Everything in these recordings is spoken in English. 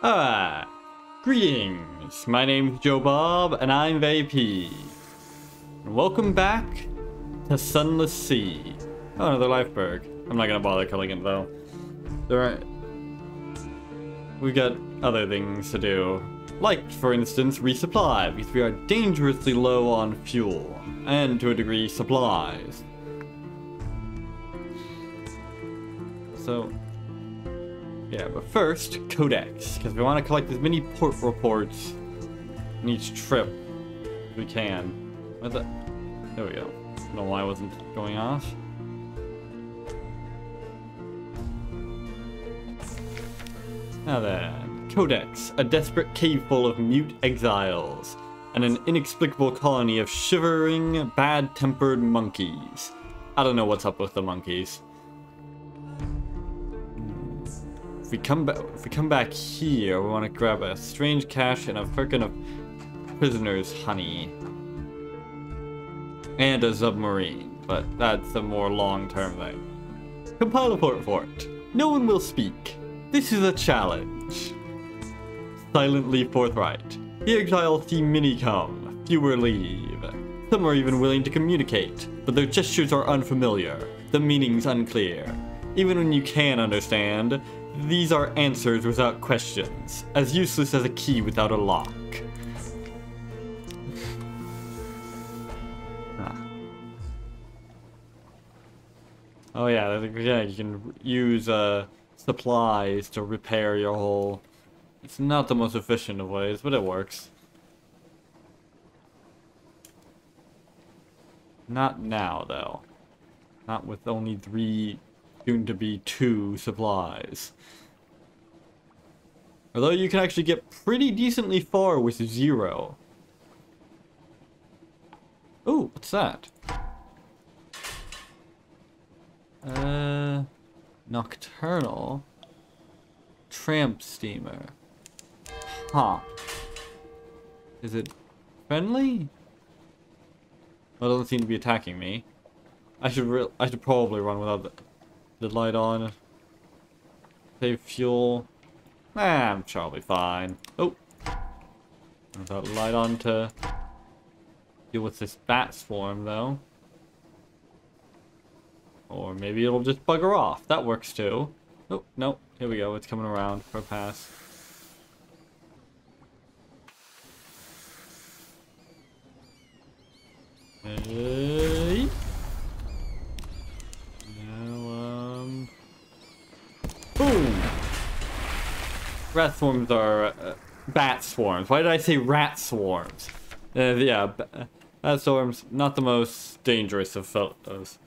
Alright. Greetings. My name's Joe Bob, and I'm VP. And welcome back to Sunless Sea. Oh, another life berg. I'm not gonna bother killing it though. We've got other things to do. Like, for instance, resupply, because we are dangerously low on fuel, and to a degree, supplies. So, yeah, but first, codex, because we want to collect as many port reports in each trip as we can. What's that? There we go. I don't know why it wasn't going off. Now then, codex, a desperate cave full of mute exiles, and an inexplicable colony of shivering, bad-tempered monkeys. I don't know what's up with the monkeys. If we come back here, we want to grab a strange cache and a frickin' of prisoners' honey. And a submarine, but that's a more long-term thing. Compile a port report. No one will speak. This is a challenge. Silently forthright. The exiles see many come, fewer leave. Some are even willing to communicate, but their gestures are unfamiliar, the meanings unclear. Even when you can understand, these are answers without questions, as useless as a key without a lock. Oh yeah, you can use supplies to repair your hull. It's not the most efficient of ways, but it works. Not now, though. Not with only 3, soon to be 2 supplies. Although you can actually get pretty decently far with 0. Ooh, what's that? Nocturnal tramp steamer. Huh. Is it friendly? Well, it doesn't seem to be attacking me. I should probably run without the light on. Save fuel. I'm probably fine. Oh. Without light on to deal with this bat swarm though. Or maybe it'll just bugger off. That works too. Oh, no. Here we go. It's coming around for a pass. Hey. Now, boom! Rat swarms are bat swarms. Why did I say rat swarms? Yeah, bat swarms, not the most dangerous of those.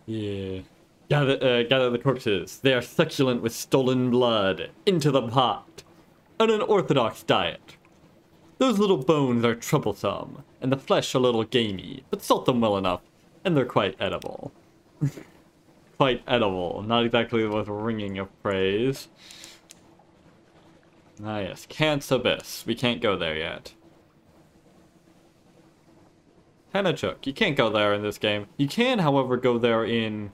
Yeah. Gather the corpses. They are succulent with stolen blood. Into the pot. An unorthodox diet. Those little bones are troublesome, and the flesh a little gamey, but salt them well enough, and they're quite edible. Quite edible. Not exactly the most ringing of praise. Ah yes, Kant's Abyss. We can't go there yet. Henachuk. You can't go there in this game. You can, however, go there in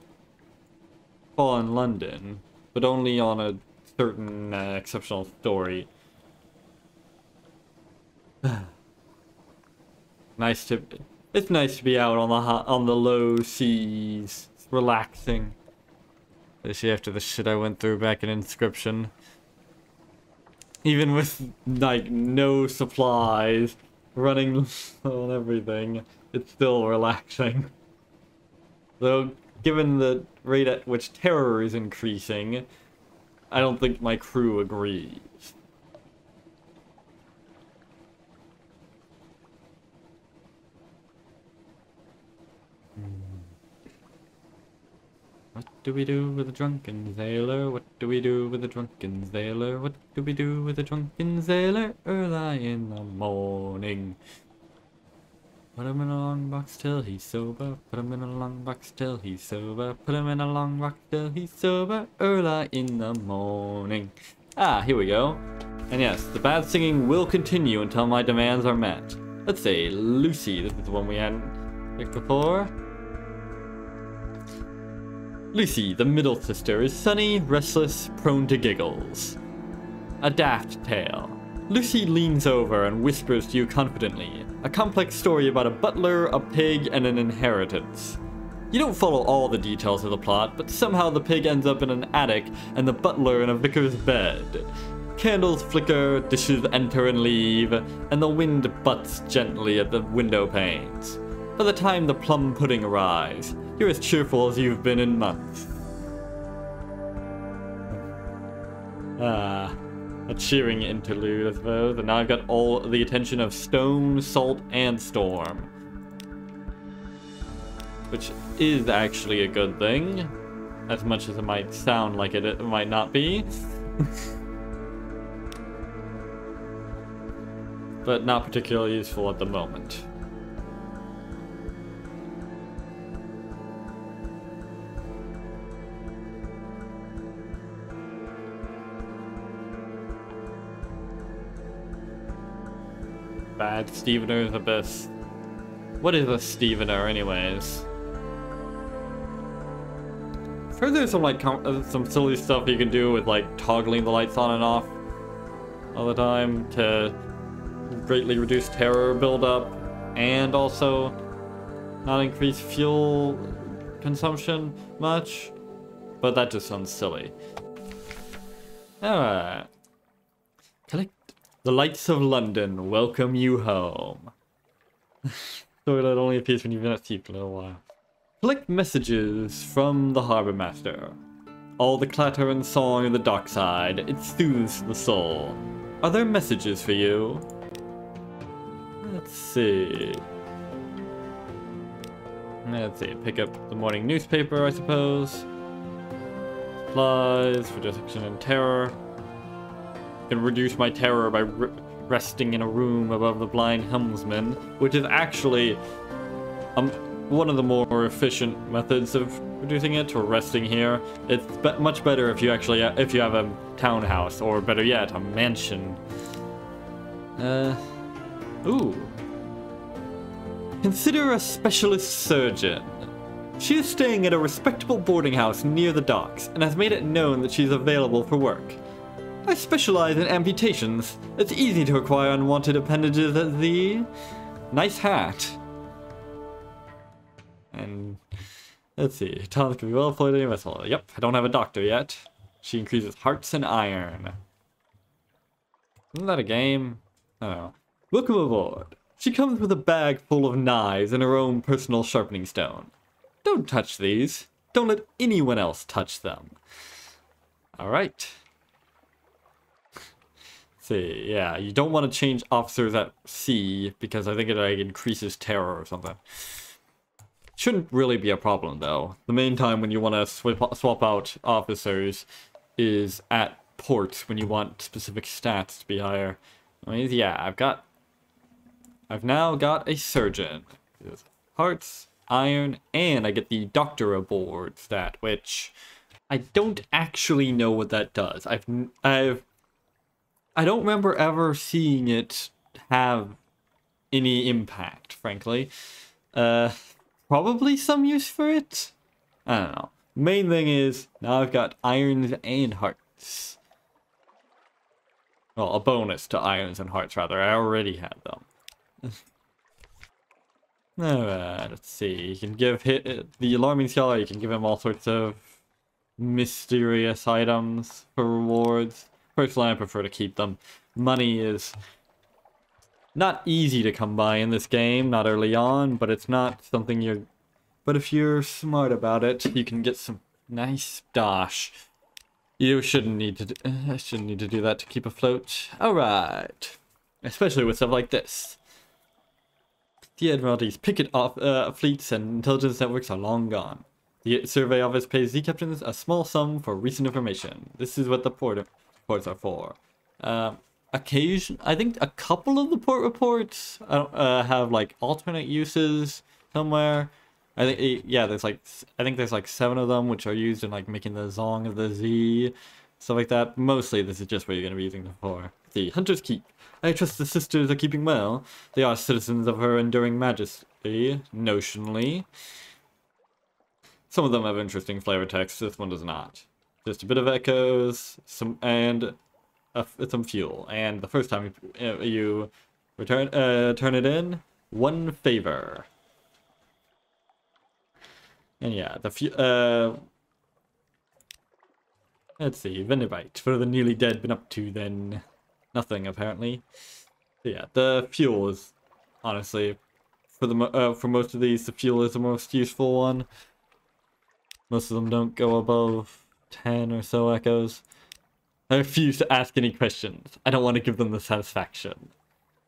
Fallen London, but only on a certain exceptional story. It's nice to be out on the low seas, it's relaxing. Especially after the shit I went through back in Inscription. Even with like no supplies, running on everything. It's still relaxing. Though, given the rate at which terror is increasing, I don't think my crew agrees. What do we do with a drunken sailor? What do we do with a drunken sailor? What do we do with a drunken sailor? Early in the morning. Put him in a long box till he's sober. Put him in a long box till he's sober. Put him in a long box till he's sober. Early in the morning. Ah, here we go. And yes, the bad singing will continue until my demands are met. Let's say Lucy. This is the one we hadn't picked before. Lucy, the middle sister, is sunny, restless, prone to giggles. A daft tale. Lucy leans over and whispers to you confidently, a complex story about a butler, a pig, and an inheritance. You don't follow all the details of the plot, but somehow the pig ends up in an attic and the butler in a vicar's bed. Candles flicker, dishes enter and leave, and the wind butts gently at the window panes. By the time the plum pudding arrives, you're as cheerful as you've been in months. A cheering interlude, I suppose. And now I've got all the attention of Stone, Salt, and Storm. Which is actually a good thing. As much as it might sound like it might not be. But not particularly useful at the moment. Bad Stevener's Abyss. What is a Stevener, anyways? I've heard there's some like some silly stuff you can do with like toggling the lights on and off all the time to greatly reduce terror buildup and also not increase fuel consumption much. But that just sounds silly. Alright. Collect. The lights of London welcome you home. Toilet only appears when you've been asleep for a little while. Collect messages from the Harbor Master. All the clatter and song of the dockside, it soothes the soul. Are there messages for you? Let's see. Pick up the morning newspaper, I suppose. Supplies, reduction in terror. Can reduce my terror by resting in a room above the blind helmsman, which is actually one of the more efficient methods of reducing it, or resting here. It's much better if you actually if you have a townhouse, or better yet, a mansion. Ooh. Consider a specialist surgeon. She is staying at a respectable boarding house near the docks, and has made it known that she is available for work. I specialize in amputations. It's easy to acquire unwanted appendages at the... Nice hat. And... let's see. Talents can be well employed in a vessel. Yep, I don't have a doctor yet. She increases hearts and iron. Isn't that a game? I don't know. Welcome aboard. She comes with a bag full of knives and her own personal sharpening stone. Don't touch these. Don't let anyone else touch them. Alright. See, yeah, you don't want to change officers at sea because I think it like increases terror or something. Shouldn't really be a problem though. The main time when you want to swap out officers is at ports when you want specific stats to be higher. I mean, yeah, I've now got a surgeon. Hearts, iron, and I get the doctor aboard stat, which I don't actually know what that does. I don't remember ever seeing it have any impact, frankly. Probably some use for it? I don't know. Main thing is, now I've got irons and hearts. Well, a bonus to irons and hearts, rather. I already had them. Alright, let's see. You can give the Alarming Scholar, you can give him all sorts of mysterious items for rewards. Personally, I prefer to keep them. Money is not easy to come by in this game, not early on, but it's not something you're... But if you're smart about it, you can get some nice dosh. You shouldn't need to do that to keep afloat. Alright. Especially with stuff like this. The Admiralty's picket fleets and intelligence networks are long gone. The survey office pays sea captains a small sum for recent information. This is what the ports are for. I think a couple of the port reports have like alternate uses somewhere. I think there's like 7 of them which are used in like making the Zong of the Z, stuff like that. Mostly this is just what you're gonna be using them for. The Hunter's Keep. I trust the sisters are keeping well. They are citizens of her enduring majesty, notionally. Some of them have interesting flavor text. This one does not. Just a bit of echoes, some fuel. And the first time you turn it in, 1 favor. And yeah, let's see, Venovite. What have the nearly dead been up to then? Nothing, apparently. So yeah, the fuel is, honestly, for most of these, the fuel is the most useful one. Most of them don't go above 10 or so echoes. I refuse to ask any questions. I don't want to give them the satisfaction.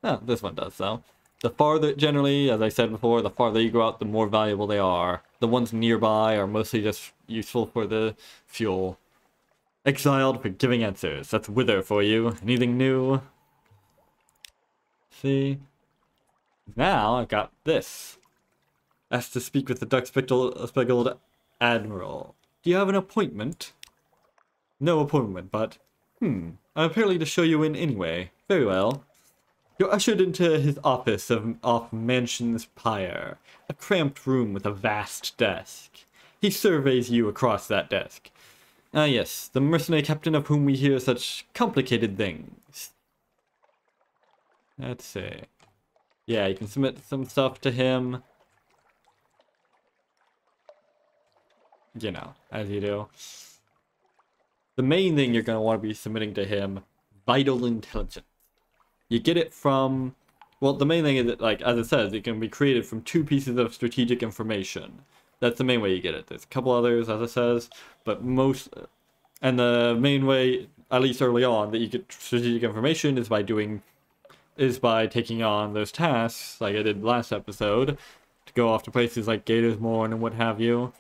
Oh, this one does, though. The farther, generally, as I said before, the farther you go out, the more valuable they are. The ones nearby are mostly just useful for the fuel. Exiled for giving answers. That's Wither for you. Anything new? See? Now I've got this. Asked to speak with the dark-speckled Admiral. Do you have an appointment? No appointment, but... I'm apparently to show you in anyway. Very well. You're ushered into his office off Mansion's Pyre, a cramped room with a vast desk. He surveys you across that desk. Ah yes, the mercenary captain of whom we hear such complicated things. Let's see. Yeah, you can submit some stuff to him. You know, as you do. The main thing you're going to want to be submitting to him, vital intelligence. You get it from, well, the main thing is that, like, as it says, it can be created from 2 pieces of strategic information. That's the main way you get it. There's a couple others, as it says, but and the main way, at least early on, that you get strategic information is by taking on those tasks, like I did last episode, to go off to places like Gator's Morn and what have you,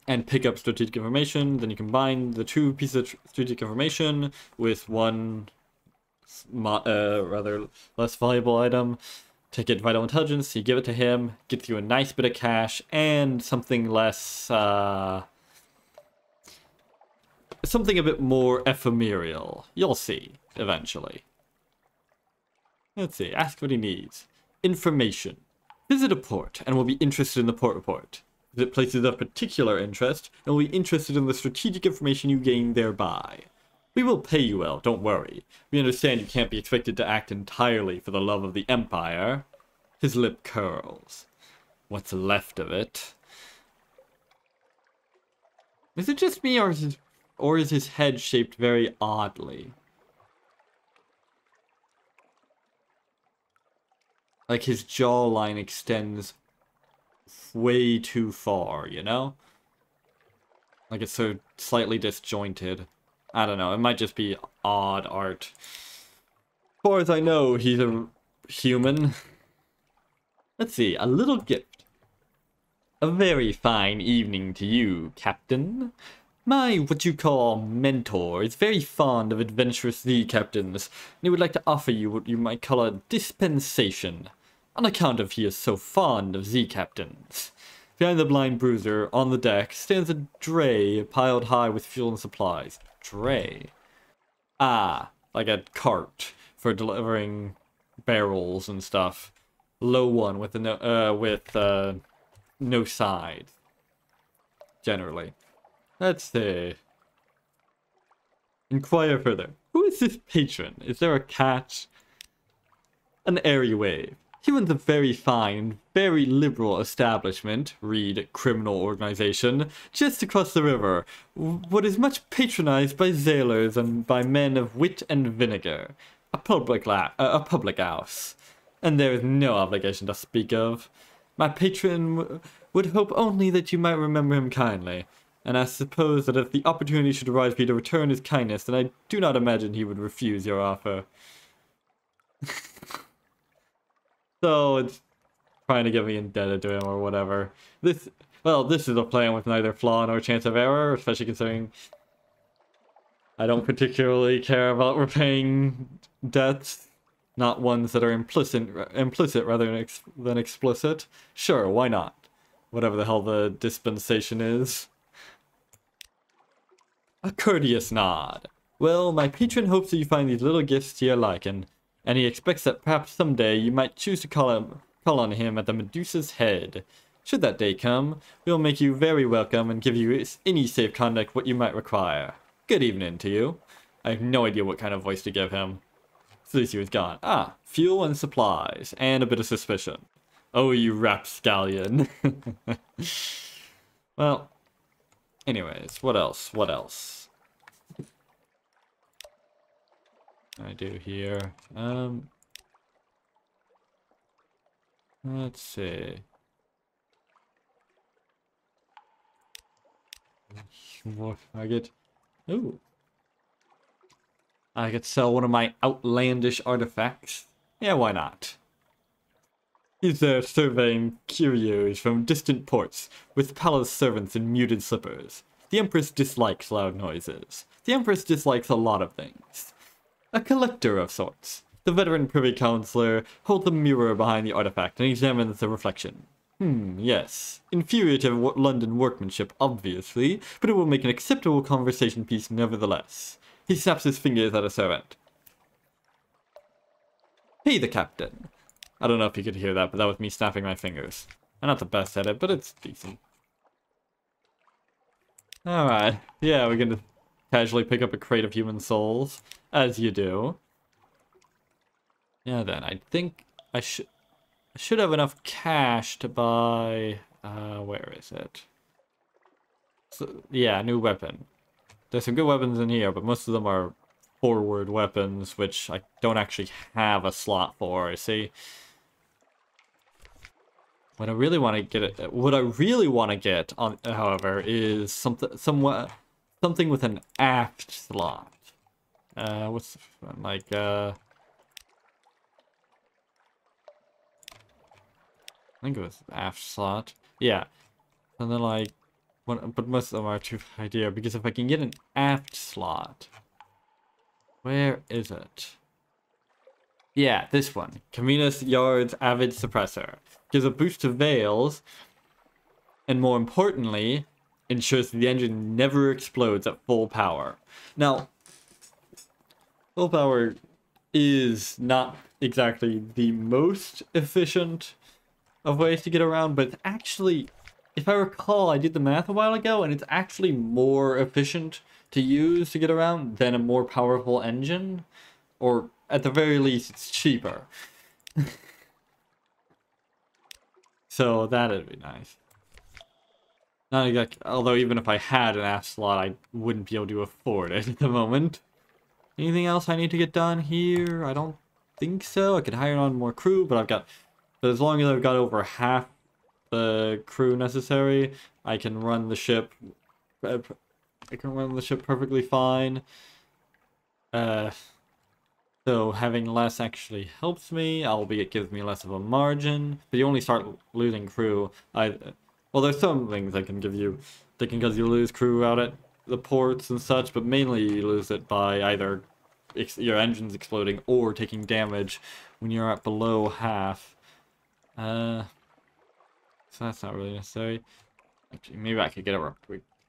and pick up strategic information. Then you combine the 2 pieces of strategic information with one rather less valuable item to get vital intelligence. You give it to him, gets you a nice bit of cash and something less something a bit more ephemeral. You'll see eventually. Let's see, ask what he needs. Information. Visit a port and will be interested in the port report. Visit places of particular interest and will be interested in the strategic information you gain thereby. We will pay you well, don't worry. We understand you can't be expected to act entirely for the love of the Empire. His lip curls. What's left of it? Is it just me, or is his head shaped very oddly? Like his jawline extends way too far, you know? Like it's so slightly disjointed. I don't know, it might just be odd art. As far as I know, he's a human. Let's see, a little gift. A very fine evening to you, Captain. My, what you call, mentor is very fond of adventurous sea captains, and he would like to offer you what you might call a dispensation, on account of he is so fond of sea captains. Behind the blind bruiser, on the deck, stands a dray piled high with fuel and supplies. Dray? Ah, like a cart for delivering barrels and stuff. Low one with no sides. Generally. Let's see. Inquire further. Who is this patron? Is there a catch? An airy wave. He runs a very fine, very liberal establishment, read criminal organization, just across the river, what is much patronized by sailors and by men of wit and vinegar. A public house. And there is no obligation to speak of. My patron would hope only that you might remember him kindly, and I suppose that if the opportunity should arise for you to return his kindness, then I do not imagine he would refuse your offer. So it's trying to get me indebted to him or whatever. This is a plan with neither flaw nor chance of error, especially considering I don't particularly care about repaying debts. Not ones that are implicit rather than explicit. Sure, why not? Whatever the hell the dispensation is. A courteous nod. Well, my patron hopes that you find these little gifts to your liking, and he expects that perhaps someday you might choose to call on him at the Medusa's Head. Should that day come, we'll make you very welcome and give you any safe conduct what you might require. Good evening to you. I have no idea what kind of voice to give him. So he was gone. Ah, fuel and supplies, and a bit of suspicion. Oh, you rapscallion. Well, anyways, what else? What else? I do here. Let's see. What I get? Ooh. I could sell one of my outlandish artifacts. Yeah, why not? He's there surveying curios from distant ports, with palace servants in muted slippers. The Empress dislikes loud noises. The Empress dislikes a lot of things. A collector of sorts. The veteran privy councillor holds a mirror behind the artifact and examines the reflection. Yes. Inferior to London workmanship, obviously, but it will make an acceptable conversation piece nevertheless. He snaps his fingers at a servant. Hey, the captain. I don't know if you could hear that, but that was me snapping my fingers. I'm not the best at it, but it's decent. Alright. Yeah, we're gonna casually pick up a crate of human souls, as you do. Yeah, then, I think I should have enough cash to buy... where is it? So, yeah, new weapon. There's some good weapons in here, but most of them are forward weapons, which I don't actually have a slot for, see? What I really want to get on, however, is something with an aft slot. What's the one? Like I think it was aft slot. Yeah, and then like, but most of them are too idea because if I can get an aft slot, where is it? Yeah, this one. Caminus Yard's Avid Suppressor. Gives a boost to Veils, and more importantly, ensures the engine never explodes at full power. Now, full power is not exactly the most efficient of ways to get around, but it's actually, if I recall, I did the math a while ago, and it's actually more efficient to use to get around than a more powerful engine, or at the very least, it's cheaper. So that'd be nice. Not exactly, although even if I had an aft slot, I wouldn't be able to afford it at the moment. Anything else I need to get done here? I don't think so. I could hire on more crew, but as long as I've got over half the crew necessary, I can run the ship. I can run the ship perfectly fine. So having less actually helps me, albeit it gives me less of a margin. But you only start losing crew. Well, there's some things that can give you, because you lose crew out at the ports and such, but mainly you lose it by either your engines exploding or taking damage when you're at below half. So that's not really necessary. Actually, maybe I could get it.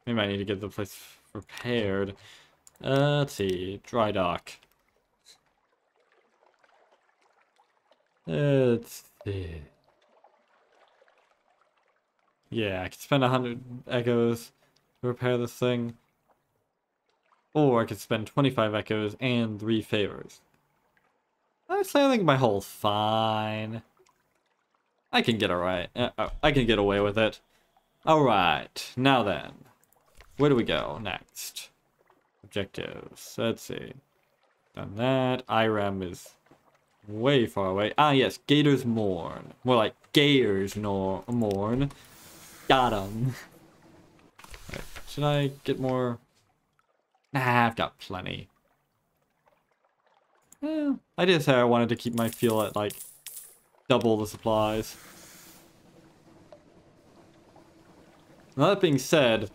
Maybe I need to get the place repaired. Let's see, dry dock. Let's see. Yeah, I could spend 100 echoes to repair this thing. Or I could spend 25 echoes and 3 favors. Honestly, I think my hull's fine. I can get I can get away with it. Alright, now then. Where do we go next? Objectives. Let's see. Done that. IREM is way far away. Ah, yes. Gator's Mourn. More like Gator's Mourn. Got him. Right. Should I get more? Nah, I've got plenty. I did say I wanted to keep my fuel at, like, double the supplies. Now, that being said,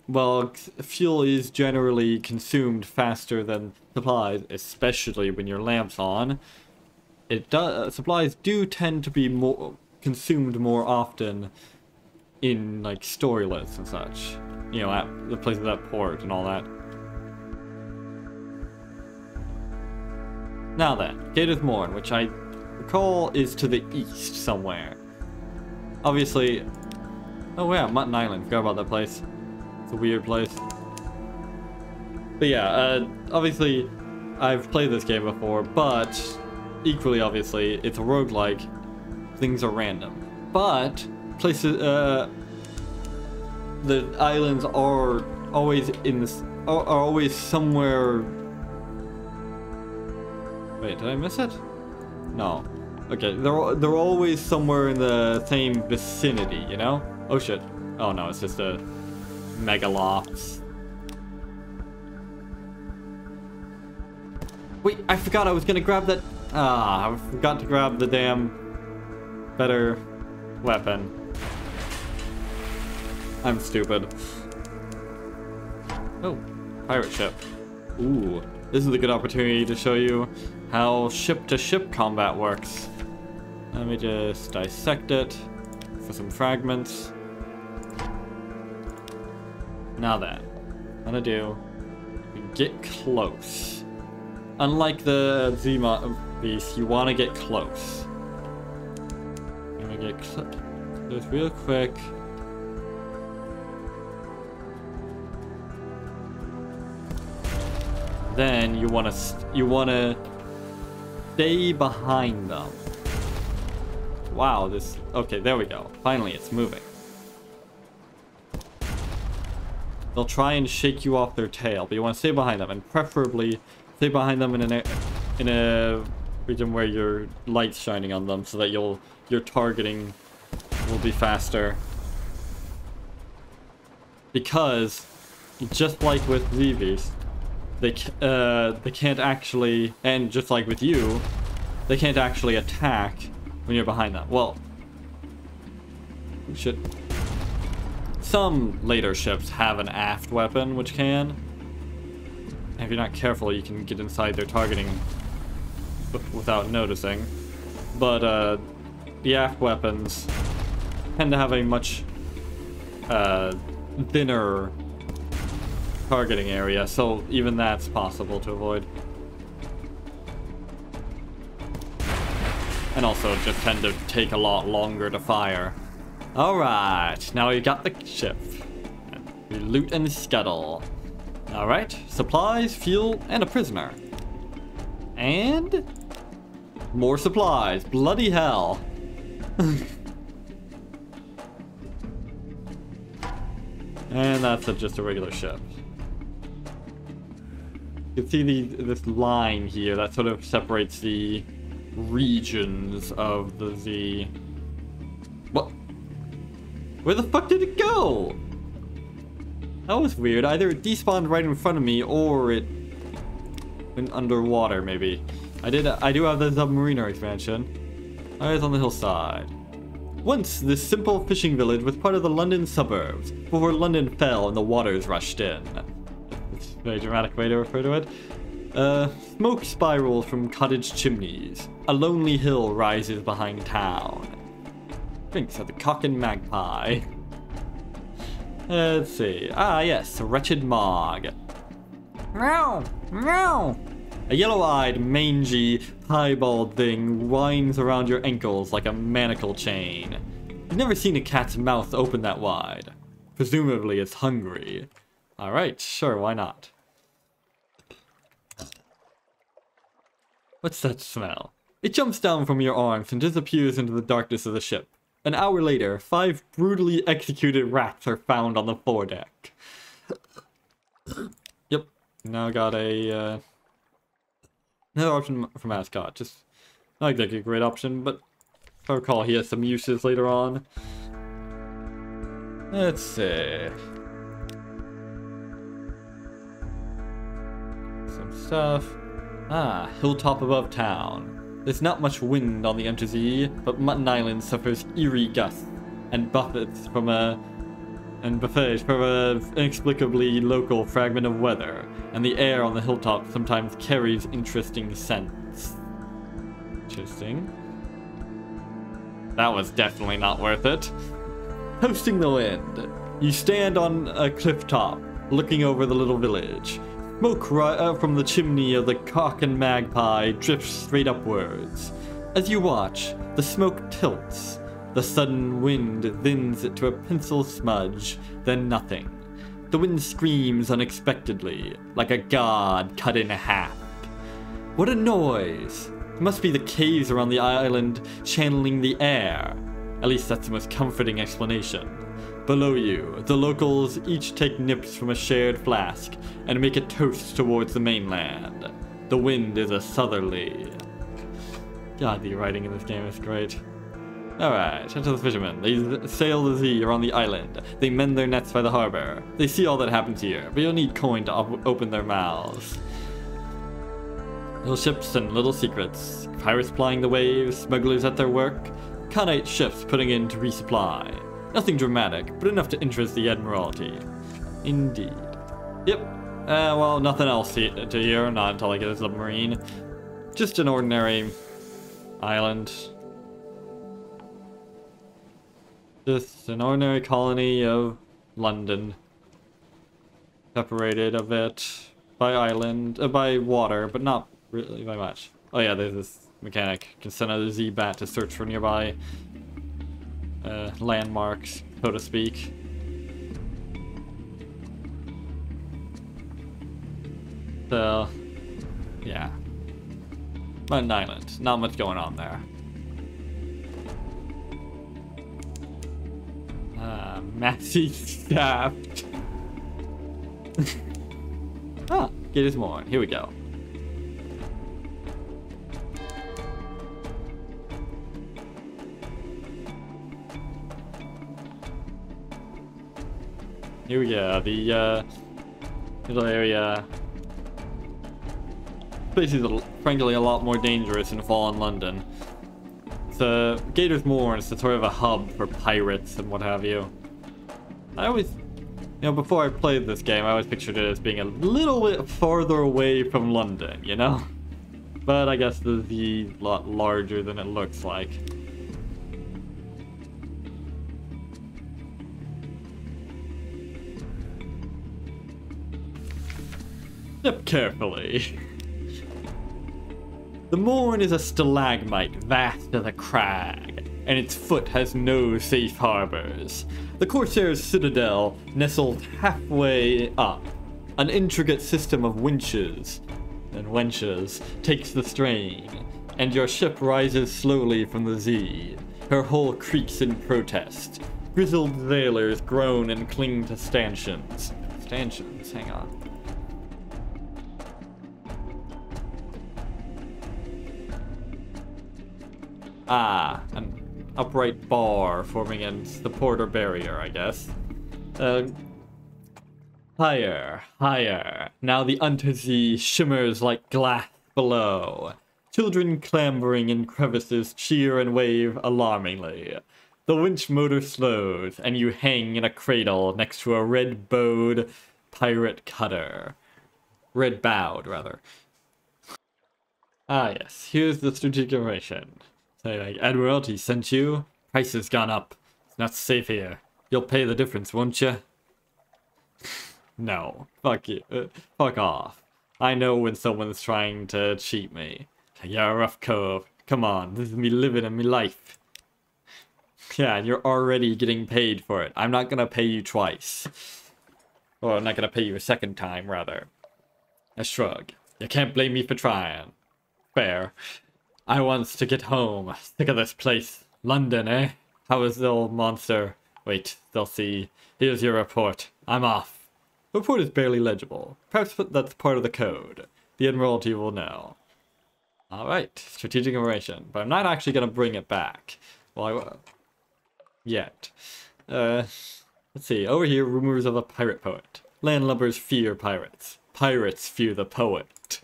well, fuel is generally consumed faster than supplies, especially when your lamp's on. Supplies do tend to be consumed more often in, like, storylets and such. You know, at the places at port and all that. Now then, Gator's Mourn, which I recall is to the east somewhere. obviously... Oh yeah, Mutton Island. Forgot about that place. It's a weird place. But yeah, obviously, I've played this game before, but equally obviously, it's a roguelike. Things are random. But places, the islands are always in this, are always somewhere. Wait, did I miss it? No. Okay, they're always somewhere in the same vicinity, you know? Oh shit. Oh no, it's just a megalops. Wait, I forgot I was gonna grab that. I forgot to grab the damn better weapon. I'm stupid. Oh, pirate ship. Ooh, this is a good opportunity to show you how ship-to-ship combat works. Let me just dissect it for some fragments. Now then, I'm gonna do, get close. Unlike the Z beast, you want to get close. I'm gonna get close real quick. Then you want to stay behind them. Wow, okay, there we go. Finally, it's moving. They'll try and shake you off their tail, but you want to stay behind them, and preferably stay behind them in a region where your light's shining on them, so that your targeting will be faster. Because just like with Z-Beast, they can't actually, and just like with you, they can't actually attack when you're behind them. Well, some later ships have an aft weapon which can. And if you're not careful, you can get inside their targeting without noticing. But the aft weapons tend to have a much thinner targeting area, so even that's possible to avoid. And also just tend to take a lot longer to fire. Alright, now we got the ship. We loot and scuttle. Alright, supplies, fuel, and a prisoner. And more supplies. Bloody hell. And that's just a regular ship. You can see this line here that sort of separates the regions of the Z. What? Where the fuck did it go? That was weird. Either it despawned right in front of me, or it went underwater, maybe. I do have the submariner expansion. I was on the hillside. Once, this simple fishing village was part of the London suburbs, before London fell and the waters rushed in. That's a very dramatic way to refer to it. Smoke spirals from cottage chimneys. A lonely hill rises behind town. Drinks at the Cock and Magpie. Let's see. Ah, yes, a wretched Mog. Meow, meow. A yellow-eyed, mangy, piebald thing winds around your ankles like a manacle chain. You've never seen a cat's mouth open that wide. Presumably it's hungry. Alright, sure, why not? What's that smell? It jumps down from your arms and disappears into the darkness of the ship. An hour later, 5 brutally executed rats are found on the foredeck. Yep, now got a, another option for mascot. Just not exactly a great option, but if I recall, he has some uses later on. Let's see. Some stuff. Ah, hilltop above town. There's not much wind on the Untersee, but Mutton Island suffers eerie gusts and buffets from inexplicably local fragment of weather, and the air on the hilltop sometimes carries interesting scents. Interesting. That was definitely not worth it. Toasting the wind. You stand on a cliff top, looking over the little village. Smoke from the chimney of the Cock and Magpie drifts straight upwards. As you watch, the smoke tilts, The sudden wind thins it to a pencil smudge, then nothing. The wind screams unexpectedly, like a god cut in half. What a noise! It must be the caves around the island channeling the air. At least that's the most comforting explanation. Below you, the locals each take nips from a shared flask and make a toast towards the mainland. The wind is a southerly. God, the writing in this game is great. Alright, enter the fishermen. They sail the sea around the island. They mend their nets by the harbor. They see all that happens here, but you'll need coin to open their mouths. Little ships and little secrets. Pirates plying the waves, smugglers at their work. Khanate ships putting in to resupply. Nothing dramatic, but enough to interest the Admiralty. Indeed. Yep. Well, nothing else to hear, not until I get a submarine. Just an ordinary island. Just an ordinary colony of London. Separated a bit by water, but not really by much. Oh yeah, there's this mechanic. Can send out a Z-Bat to search for nearby landmarks, so to speak. So, yeah. But an island. Not much going on there. Massey staffed. Ah, get his more. Here we go. Here we go, the little area. This place is frankly a lot more dangerous than Fallen London. It's Gator's Moor, and it's sort of a hub for pirates and what have you. I always, before I played this game, I always pictured it as being a little bit farther away from London, you know? But I guess the Z a lot larger than it looks like. Step carefully. The Morn is a stalagmite vast as a crag, and its foot has no safe harbors. The Corsair's citadel nestled halfway up. An intricate system of winches and wenches takes the strain, and your ship rises slowly from the Z. Her hull creaks in protest. Grizzled sailors groan and cling to stanchions. Stanchions, hang on. Ah, an upright bar forming against the port or barrier, I guess. Higher, higher. Now the undersea shimmers like glass below. Children clambering in crevices cheer and wave alarmingly. The winch motor slows, and you hang in a cradle next to a red-bowed pirate cutter. Red-bowed, rather. Ah, yes. Here's the strategic information. Say, like, Admiralty sent you. Price has gone up. It's not safe here. You'll pay the difference, won't you? No. Fuck you. Fuck off. I know when someone's trying to cheat me. You're a rough cove. Come on, this is me living in me life. Yeah, and you're already getting paid for it. I'm not gonna pay you twice. Or I'm not gonna pay you a second time, rather. I shrug. You can't blame me for trying. Fair. I wants to get home. Sick of this place. London, eh? How is the old monster? Wait, they'll see. Here's your report. I'm off. The report is barely legible. Perhaps that's part of the code. The Admiralty will know. Alright, strategic information. But I'm not actually going to bring it back. Well, yet. Let's see. Over here, rumors of a pirate poet. Landlubbers fear pirates. Pirates fear the poet.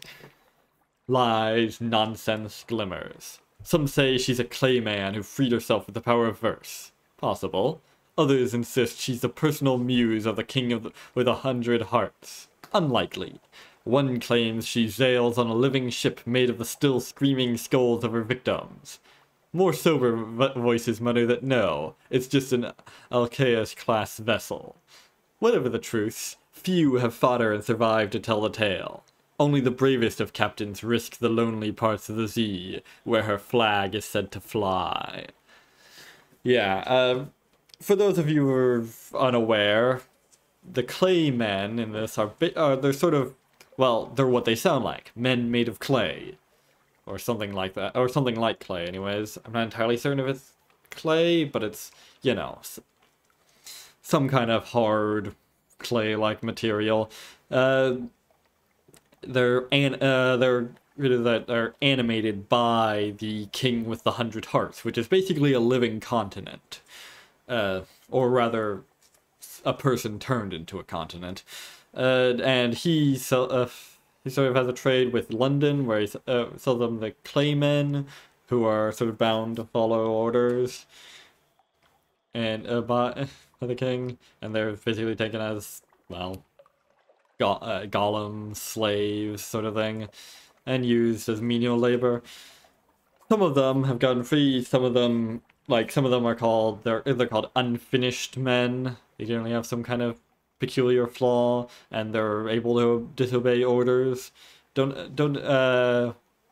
Lies, nonsense, glimmers. Some say she's a clayman who freed herself with the power of verse. Possible. Others insist she's the personal muse of the king with 100 hearts. Unlikely. One claims she sails on a living ship made of the still screaming skulls of her victims. More sober voices mutter that no, it's just an Alcaeus-class vessel. Whatever the truth, few have fought her and survived to tell the tale. Only the bravest of captains risk the lonely parts of the sea, where her flag is said to fly. Yeah, for those of you who are unaware, the clay men in this they're sort of, well, they're what they sound like, men made of clay. Or something like that, or something like clay anyways. I'm not entirely certain if it's clay, but it's, you know, some kind of hard clay-like material. They're animated by the King with the 100 Hearts, which is basically a living continent. Or rather, a person turned into a continent. And he sort of has a trade with London, where he sells them the Claymen, who are sort of bound to follow orders, and by the king, and they're basically taken as, well, golem slaves, sort of thing, and used as menial labor. Some of them have gotten free. Some of them are called they're called unfinished men. They generally have some kind of peculiar flaw, and they're able to disobey orders. Don't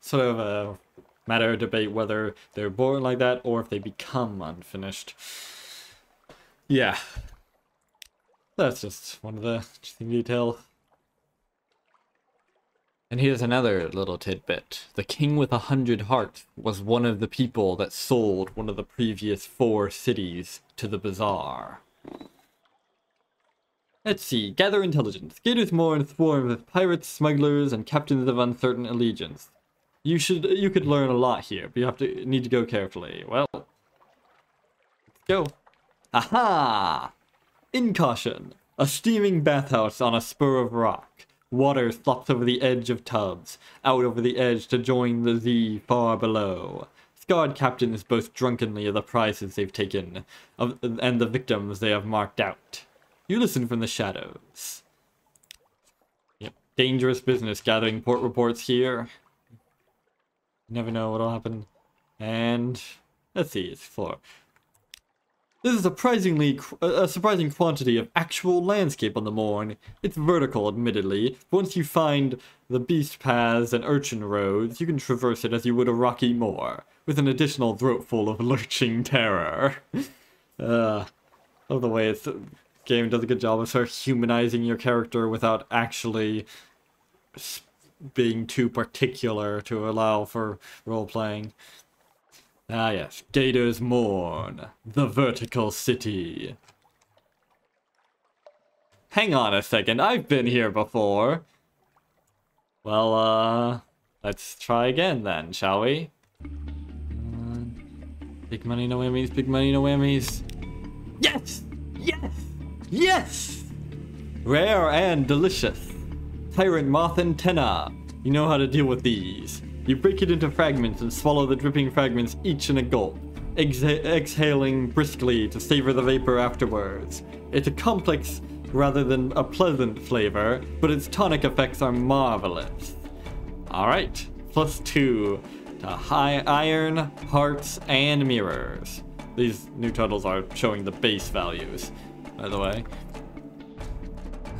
sort of matter of debate whether they're born like that or if they become unfinished. Yeah, that's just one of the interesting details. And here's another little tidbit. The King with 100 Hearts was one of the people that sold one of the previous 4 cities to the Bazaar. Let's see. Gather intelligence. Gators mourn swarm with pirates, smugglers, and captains of uncertain allegiance. You could learn a lot here, but you need to go carefully. Well, let's go. Aha! In caution. A steaming bathhouse on a spur of rock. Water slops over the edge of tubs, out over the edge to join the Z far below. Scarred captains boast drunkenly of the prizes they've taken, and the victims they have marked out. You listen from the shadows. Yep, dangerous business gathering port reports here. You never know what'll happen. And let's see, it's 4. This is a surprising quantity of actual landscape on the Morn. It's vertical, admittedly. Once you find the beast paths and urchin roads, you can traverse it as you would a rocky moor, with an additional throatful of lurching terror. Love the way the game does a good job of sort of humanizing your character without actually being too particular to allow for role-playing. Ah yes, Gators Mourn, the vertical city. Hang on a second, I've been here before. Well, let's try again then, shall we? Big money, no whammies, big money, no whammies. Yes! Yes! Yes! Rare and delicious. Tyrant moth antenna. You know how to deal with these. You break it into fragments and swallow the dripping fragments each in a gulp, exhaling briskly to savor the vapor afterwards. It's a complex rather than a pleasant flavor, but its tonic effects are marvelous. Alright, +2 to high iron, hearts, and mirrors. These new totals are showing the base values, by the way.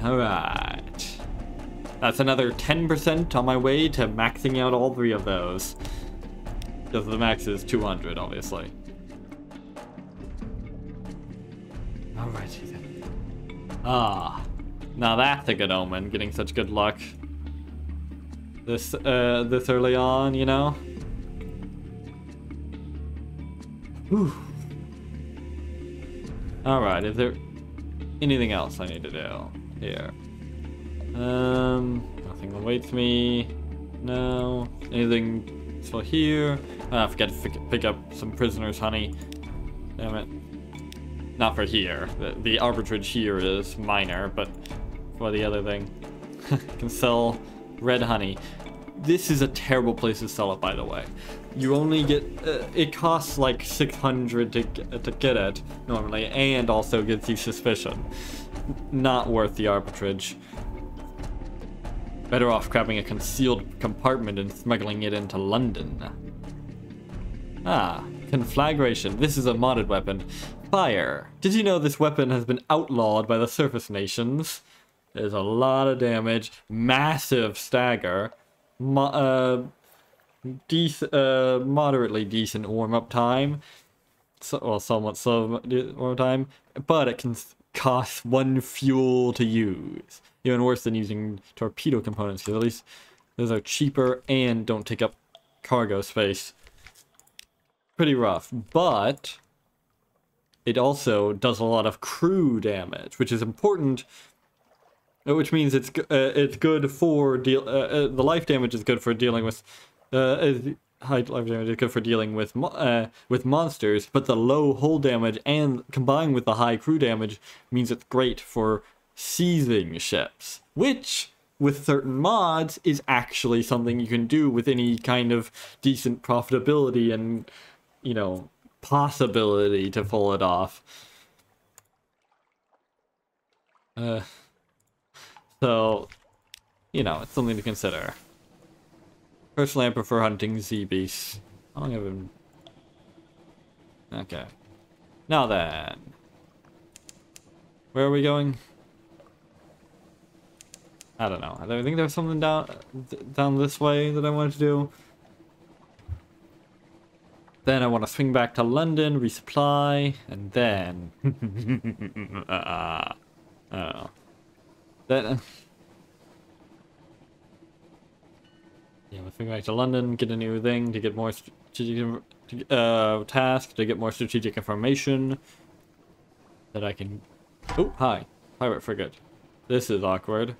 Alright. That's another 10% on my way to maxing out all 3 of those. Because the max is 200, obviously. Alright, ah, now that's a good omen, getting such good luck. This early on, you know? Whew. Alright, is there anything else I need to do here? Nothing awaits me. No. Anything still here? I forgot to pick up some prisoners, honey. Damn it. Not for here. The arbitrage here is minor, but for the other thing. Can sell red honey. This is a terrible place to sell it, by the way. You only get... it costs like 600 to get it, normally, and also gives you suspicion. Not worth the arbitrage. Better off grabbing a concealed compartment and smuggling it into London. Ah, conflagration. This is a modded weapon. Fire. Did you know this weapon has been outlawed by the surface nations? There's a lot of damage. Massive stagger. Moderately decent warm-up time. somewhat slow more time, but it can cost 1 fuel to use. Even worse than using torpedo components, because at least those are cheaper and don't take up cargo space. Pretty rough, but it also does a lot of crew damage, which is important. Which means it's good for the life damage is good for dealing with high life damage is good for dealing with monsters, but the low hull damage and combined with the high crew damage means it's great for seizing ships, which with certain mods is actually something you can do with any kind of decent profitability and, you know, possibility to pull it off. So, you know, it's something to consider. Personally, I prefer hunting sea beasts. How long have I been... Okay. Now then. Where are we going? I don't know. I think there's something down this way that I wanted to do. Then I want to swing back to London, resupply, and then... I don't know. Then... yeah, we'll swing back to London, get a new thing to get more strategic task, to get more strategic information that I can... Oh, hi. Pirate frigate. This is awkward.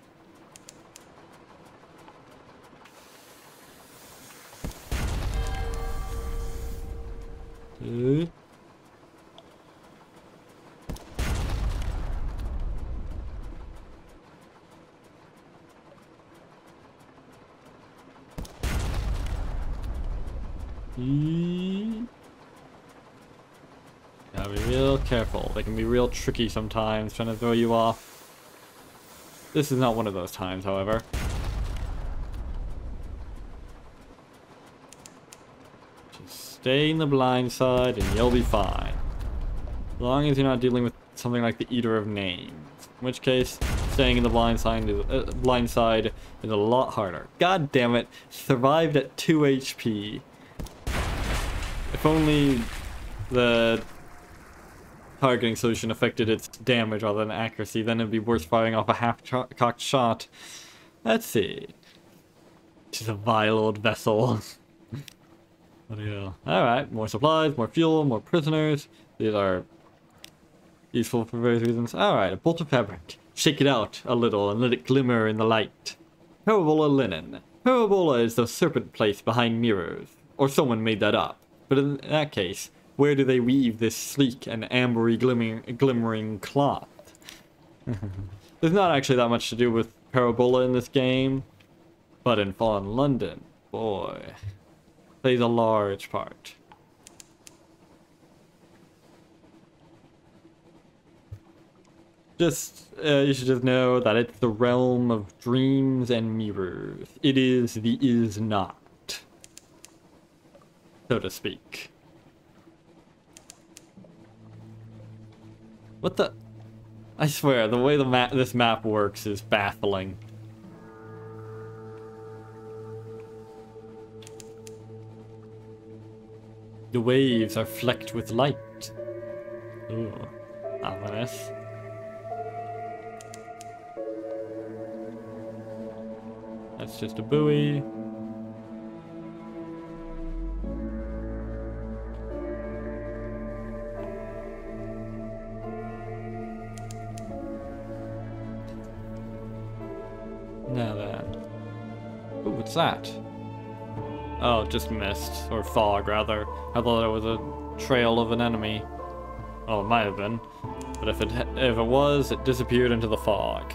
Gotta be real careful. They can be real tricky sometimes, trying to throw you off. This is not one of those times, however. Just stay in the blind side and you'll be fine. As long as you're not dealing with something like the Eater of Names. In which case, staying in the blind side is a lot harder. God damn it. Survived at 2 HP. If only the targeting solution affected its damage rather than accuracy, then it'd be worth firing off a half-cocked shot. Let's see. She's a vile old vessel. What do you know? Alright, more supplies, more fuel, more prisoners. These are useful for various reasons. Alright, a bolt of fabric. Shake it out a little and let it glimmer in the light. Parabola linen. Parabola is the serpent placed behind mirrors. Or someone made that up. But in that case, where do they weave this sleek and ambery glimmering cloth? There's not actually that much to do with Parabola in this game, but in Fallen London, boy, plays a large part. You should just know that it's the realm of dreams and mirrors. It is the is not, so to speak. What the? I swear, the way this map works is baffling. The waves are flecked with light. Ooh, ominous. That's just a buoy. Now then. Ooh, what's that? Oh, just mist. Or fog, rather. I thought it was a trail of an enemy. Oh, it might have been. But if it was, it disappeared into the fog.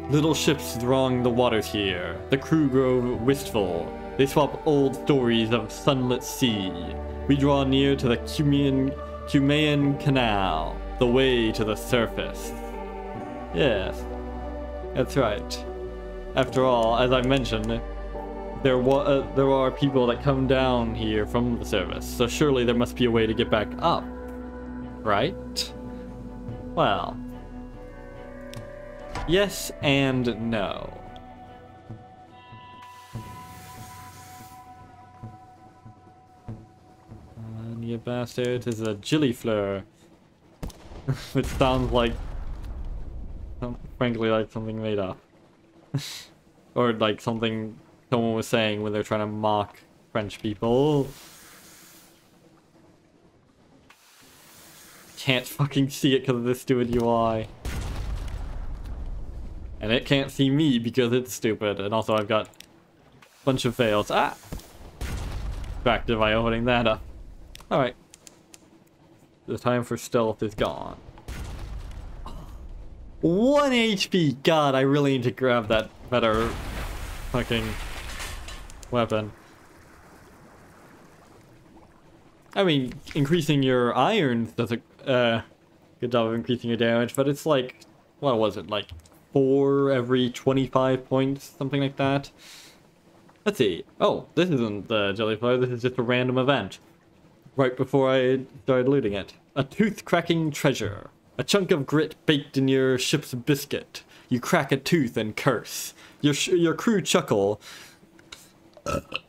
Little ships throng the waters here. The crew grow wistful. They swap old stories of sunlit sea. We draw near to the Cumaean Canal, the way to the surface. Yes, that's right. After all, as I mentioned, there are people that come down here from the surface, so surely there must be a way to get back up, right? Well, yes and no. you bastard. This is a gilliflower. Which sounds like, frankly, like something made up. Or like something someone was saying when they're trying to mock French people. Can't fucking see it because of this stupid UI. And it can't see me because it's stupid. And also I've got a bunch of fails. Ah! Distracted by opening that up. Alright. The time for stealth is gone. 1 HP! God, I really need to grab that better fucking weapon. I mean, increasing your irons does a good job of increasing your damage, but it's like, what was it, like 4 every 25 points, something like that? Let's see. Oh, this isn't the jellyflower, this is just a random event. Right before I started looting it. A tooth-cracking treasure. A chunk of grit baked in your ship's biscuit. You crack a tooth and curse. Your crew chuckle. But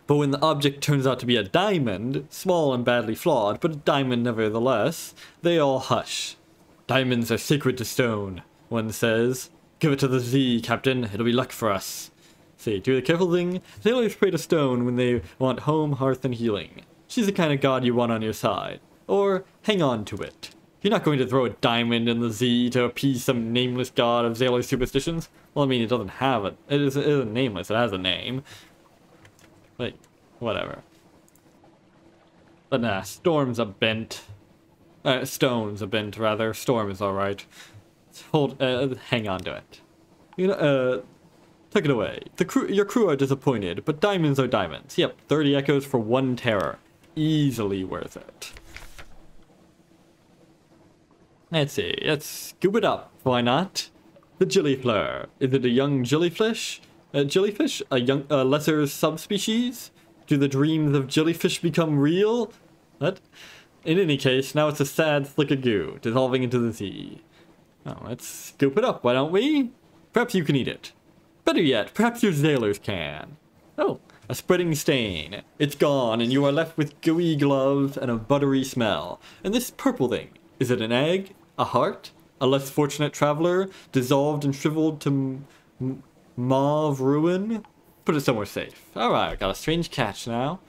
when the object turns out to be a diamond, small and badly flawed, but a diamond nevertheless, they all hush. Diamonds are sacred to stone, one says. Give it to the Z, Captain. It'll be luck for us. See, do the careful thing. Sailors pray to stone when they want home, hearth, and healing. She's the kind of god you want on your side. Or hang on to it. You're not going to throw a diamond in the Z to appease some nameless god of sailor superstitions. Well, I mean, it doesn't have it. It isn't nameless. It has a name. Like, whatever. But nah, Storm's a bent. Stone's a bent, rather. Storm is alright. Hang on to it. You know, take it away. Your crew are disappointed, but diamonds are diamonds. Yep, 30 echoes for 1 terror. Easily worth it. Let's see, let's scoop it up. Why not? The gilliflower. Is it a young jellyfish? Jellyfish? A lesser subspecies? Do the dreams of jellyfish become real? What? In any case, now it's a sad slick of goo, dissolving into the sea. Oh, let's scoop it up, why don't we? Perhaps you can eat it. Better yet, perhaps your sailors can. Oh, a spreading stain. It's gone, and you are left with gooey gloves and a buttery smell. And this purple thing, is it an egg? A heart? A less fortunate traveler? Dissolved and shriveled to mauve ruin? Put it somewhere safe. Alright, got a strange catch now.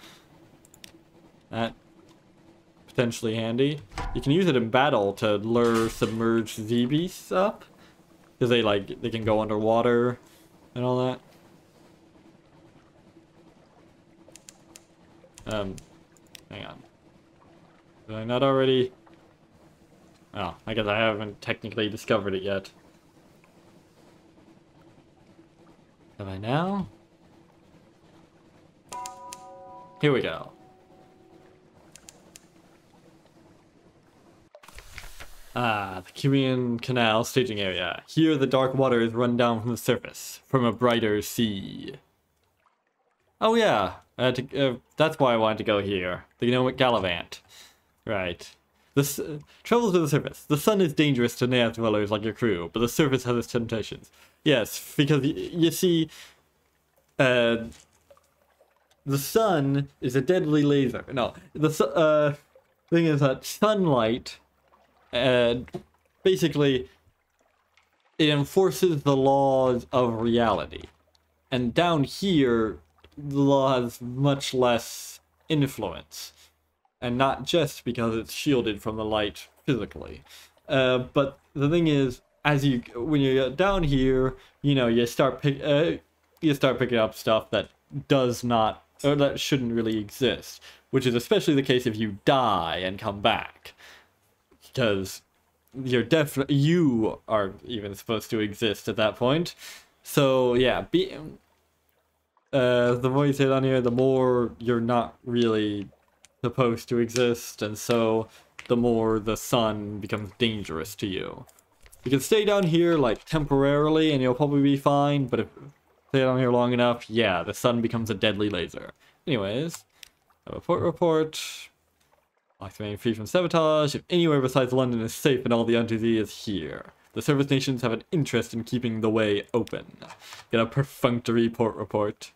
That potentially handy. You can use it in battle to lure submerged Z-beasts up. Because they can go underwater and all that. Hang on. Did I not already? Oh, I guess I haven't technically discovered it yet. Have I now? Here we go. Ah, the Cumean Canal staging area. Here the dark waters run down from the surface, from a brighter sea. Oh yeah, that's why I wanted to go here. The Gnomic Gallivant. Right. This travels to the surface. The sun is dangerous to Neath dwellers like your crew, but the surface has its temptations. Yes, because you see, the sun is a deadly laser. No, the thing is that sunlight, basically, it enforces the laws of reality, and down here, the law has much less influence. And not just because it's shielded from the light physically. But the thing is, when you're down here, you know, you start picking up stuff that does not, or that shouldn't really exist. Which is especially the case if you die and come back. Because you are even supposed to exist at that point. So yeah, the more you say down here, the more you're not really supposed to exist, and so the more the sun becomes dangerous to you. You can stay down here like temporarily and you'll probably be fine, but if you stay down here long enough, yeah, the sun becomes a deadly laser. Anyways, a report. Locks remain free from sabotage. If anywhere besides London is safe and all the undersea is here. The service nations have an interest in keeping the way open. Get a perfunctory port report.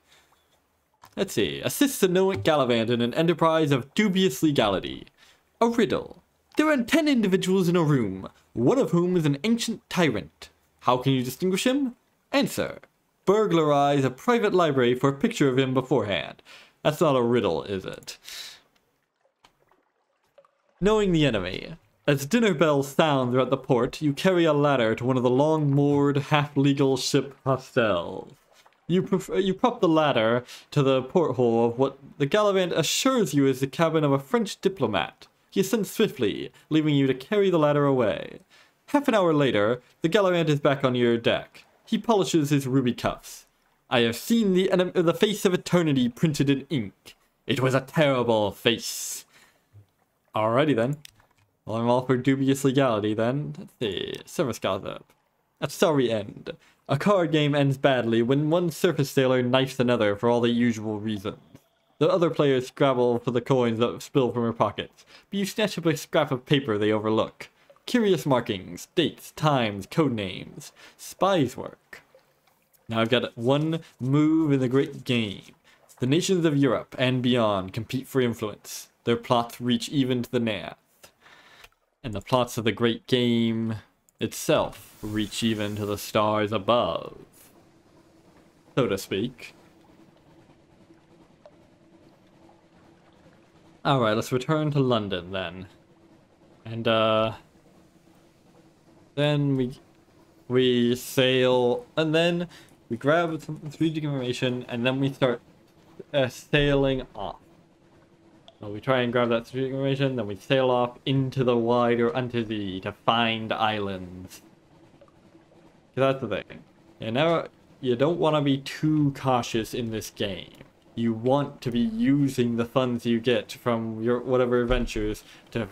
Let's see. Assists a knowing Gallivant in an enterprise of dubious legality. A riddle. There are 10 individuals in a room, one of whom is an ancient tyrant. How can you distinguish him? Answer. Burglarize a private library for a picture of him beforehand. That's not a riddle, is it? Knowing the enemy. As dinner bells sound throughout the port, you carry a ladder to one of the long-moored, half-legal ship hostels. You prop the ladder to the porthole of what the Gallivant assures you is the cabin of a French diplomat. He ascends swiftly, leaving you to carry the ladder away. Half an hour later, the Gallivant is back on your deck. He polishes his ruby cuffs. I have seen the face of eternity printed in ink. It was a terrible face. Alrighty then. Well, I'm all for dubious legality then. Let's see. Service gossip. A sorry end. A card game ends badly when one surface sailor knifes another for all the usual reasons. The other players scrabble for the coins that spill from their pockets, but you snatch up a scrap of paper they overlook. Curious markings, dates, times, code names. Spy's work. Now I've got one move in the great game. The nations of Europe and beyond compete for influence. Their plots reach even to the north. And the plots of the great game itself reach even to the stars above, so to speak. Alright, let's return to London then. And then we sail, and then we grab some strategic information, and then we start sailing off. So we try and grab that strategic information, then we sail off into the wider Untersea to find islands. That's the thing. You don't want to be too cautious in this game. You want to be using the funds you get from your whatever adventures to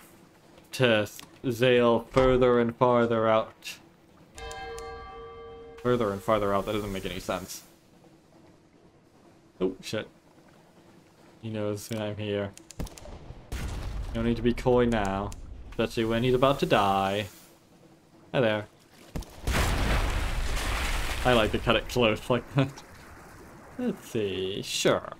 sail further and farther out. Further and farther out, that doesn't make any sense. Oh, shit. He knows when I'm here. No need to be coy now. Especially when he's about to die. Hi there. I like to cut it close like that. Let's see. Sure.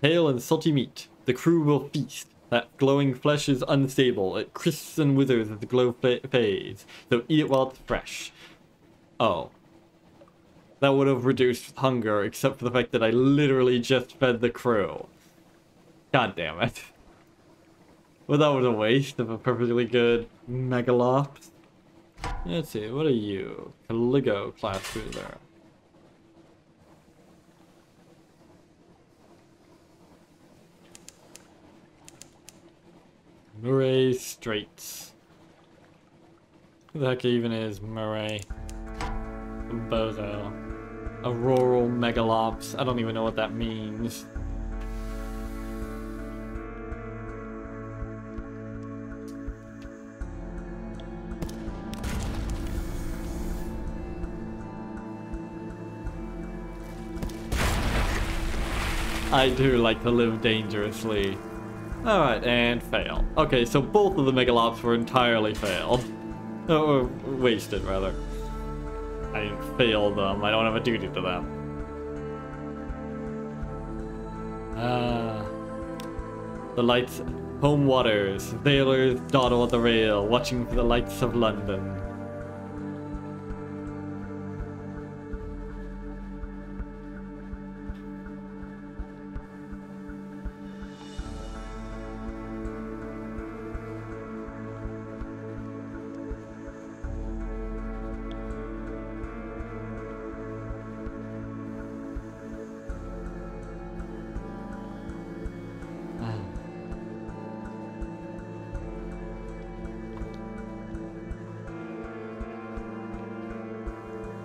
Pale and salty meat. The crew will feast. That glowing flesh is unstable. It crisps and withers as the glow fades. So eat it while it's fresh. Oh. That would have reduced hunger, except for the fact that I literally just fed the crew. God damn it. Well, that was a waste of a perfectly good megalops. Let's see, what are you? Caligo class cruiser. Murray Straits. Who the heck even is Murray? Bozo. Auroral megalops. I don't even know what that means. I do like to live dangerously. Alright, and fail. Okay, so both of the megalops were entirely failed. Or wasted, rather. I didn't fail them. I don't have a duty to them. The lights... Home waters. Sailors dawdle at the rail, watching for the lights of London.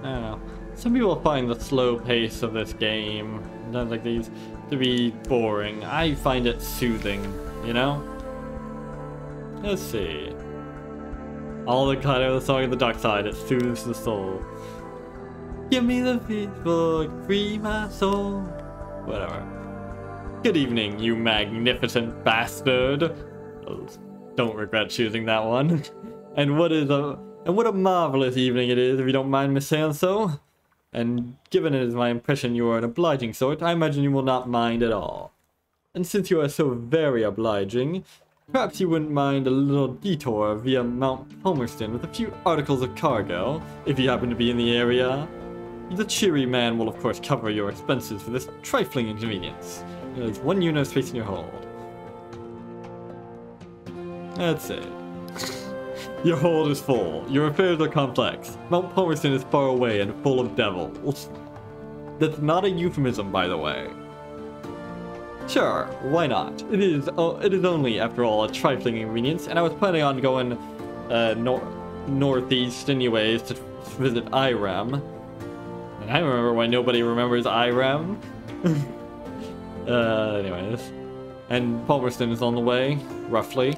I don't know. Some people find the slow pace of this game, sometimes like these, to be boring. I find it soothing, you know? Let's see. All the kind of the song of the dark side, it soothes the soul. Give me the peaceful, free my soul. Whatever. Good evening, you magnificent bastard. Don't regret choosing that one. And what a marvelous evening it is, if you don't mind me saying so. And given it is my impression you are an obliging sort, I imagine you will not mind at all. And since you are so very obliging, perhaps you wouldn't mind a little detour via Mount Palmerston with a few articles of cargo, if you happen to be in the area. The cheery man will of course cover your expenses for this trifling inconvenience. There's one unit of space in your hold. That's it. Your hold is full. Your affairs are complex. Mount Palmerston is far away and full of devils. That's not a euphemism, by the way. Sure, why not? It is only, after all, a trifling inconvenience, and I was planning on going northeast anyways to visit Irem. And I remember why nobody remembers Irem. Anyways. And Palmerston is on the way, roughly.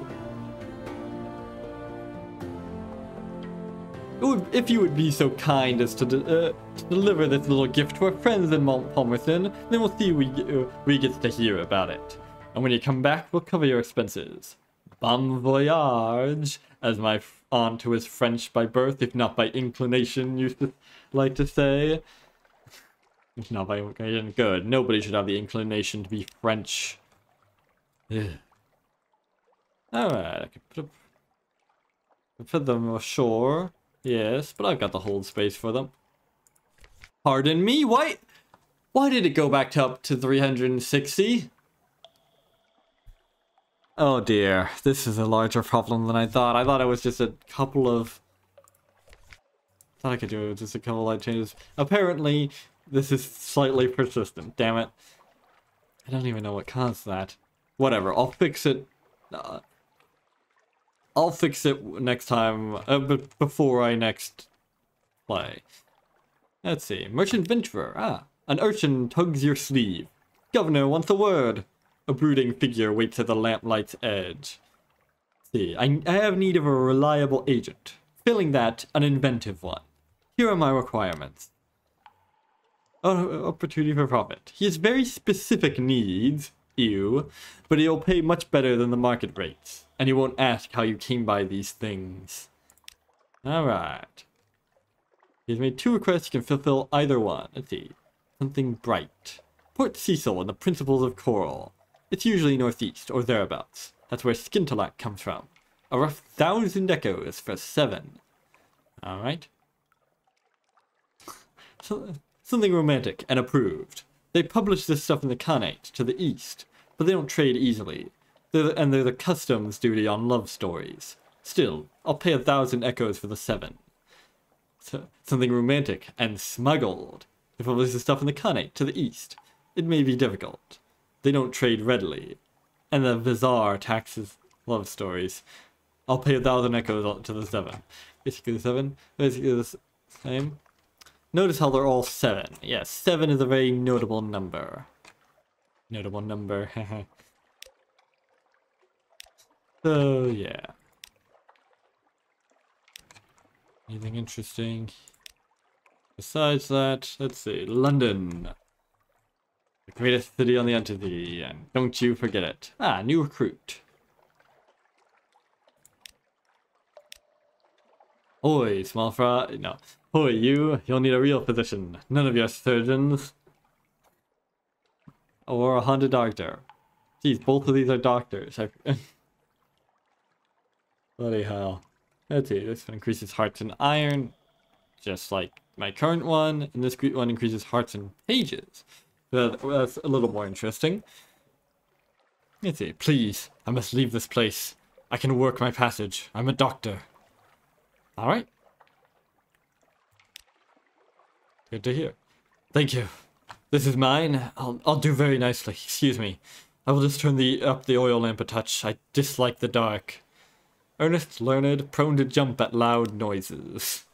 If you would be so kind as to deliver this little gift to our friends in Mount Palmerston, then we'll see we get to hear about it. And when you come back, we'll cover your expenses. Bon voyage, as my aunt, who is French by birth, if not by inclination, used to like to say. If not by inclination, good. Nobody should have the inclination to be French. Alright, I can put them ashore. Yes, but I've got the hold space for them. Pardon me, why did it go back up to 360? Oh dear, this is a larger problem than I thought. I thought it was just a couple of... I thought I could do just a couple light changes. Apparently, this is slightly persistent, damn it. I don't even know what caused that. Whatever, I'll fix it. I'll fix it next time, but before I next play. Let's see. Merchant Venturer. Ah, an urchin tugs your sleeve. Governor wants a word. A brooding figure waits at the lamplight's edge. Let's see. I have need of a reliable agent. Failing that, an inventive one. Here are my requirements. Opportunity for profit. He has very specific needs. Ew. But he'll pay much better than the market rates. And he won't ask how you came by these things. Alright. He's made 2 requests, you can fulfill either one. Let's see. Something bright. Port Cecil and the Principles of Coral. It's usually northeast, or thereabouts. That's where Skintalak comes from. A rough 1,000 echoes for 7. Alright. Something romantic and approved. They publish this stuff in the Khanate, to the east, but they don't trade easily. They're the customs duty on love stories. Still, I'll pay 1,000 echoes for the 7. So, something romantic and smuggled. They publish this stuff in the Khanate, to the east. It may be difficult. They don't trade readily. And the Vizar taxes love stories. I'll pay 1,000 echoes to the 7. Basically the 7. Basically the same. Notice how they're all 7. Yes, 7 is a very notable number. Notable number, haha. So, yeah. Anything interesting? Besides that, let's see. London. The greatest city on the entity, and don't you forget it. Ah, new recruit. Oi, small fry. No. Oi, you'll need a real physician. None of your surgeons. Or a haunted doctor. Jeez, both of these are doctors. Bloody hell. Let's see, this one increases hearts and iron, just like my current one, and this one increases hearts and pages. That's a little more interesting. Let's see, please, I must leave this place. I can work my passage. I'm a doctor. Alright. Good to hear. Thank you. This is mine. I'll do very nicely. Excuse me. I will just turn up the oil lamp a touch. I dislike the dark. Earnest, learned, prone to jump at loud noises.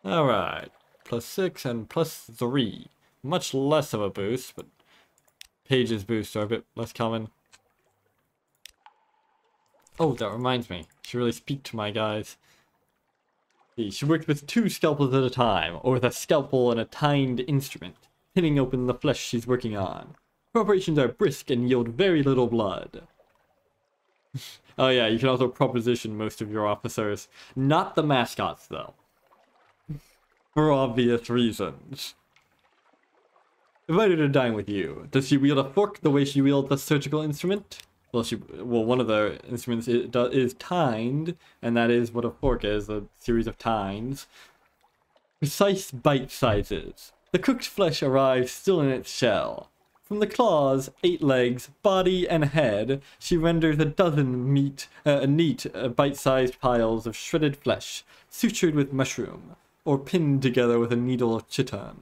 Alright. +6 and +3. Much less of a boost, but pages boost are a bit less common. Oh, that reminds me. I should really speak to my guys. She works with 2 scalpels at a time, or with a scalpel and a tined instrument, hitting open the flesh she's working on. Her operations are brisk and yield very little blood. Oh yeah, you can also proposition most of your officers. Not the mascots, though. For obvious reasons. Invited to dine with you. Does she wield a fork the way she wields a surgical instrument? Well, one of the instruments is tined, and that is what a fork is, a series of tines. Precise bite sizes. The cooked flesh arrives still in its shell. From the claws, 8 legs, body, and head, she renders a dozen neat bite-sized piles of shredded flesh, sutured with mushroom, or pinned together with a needle of chiton.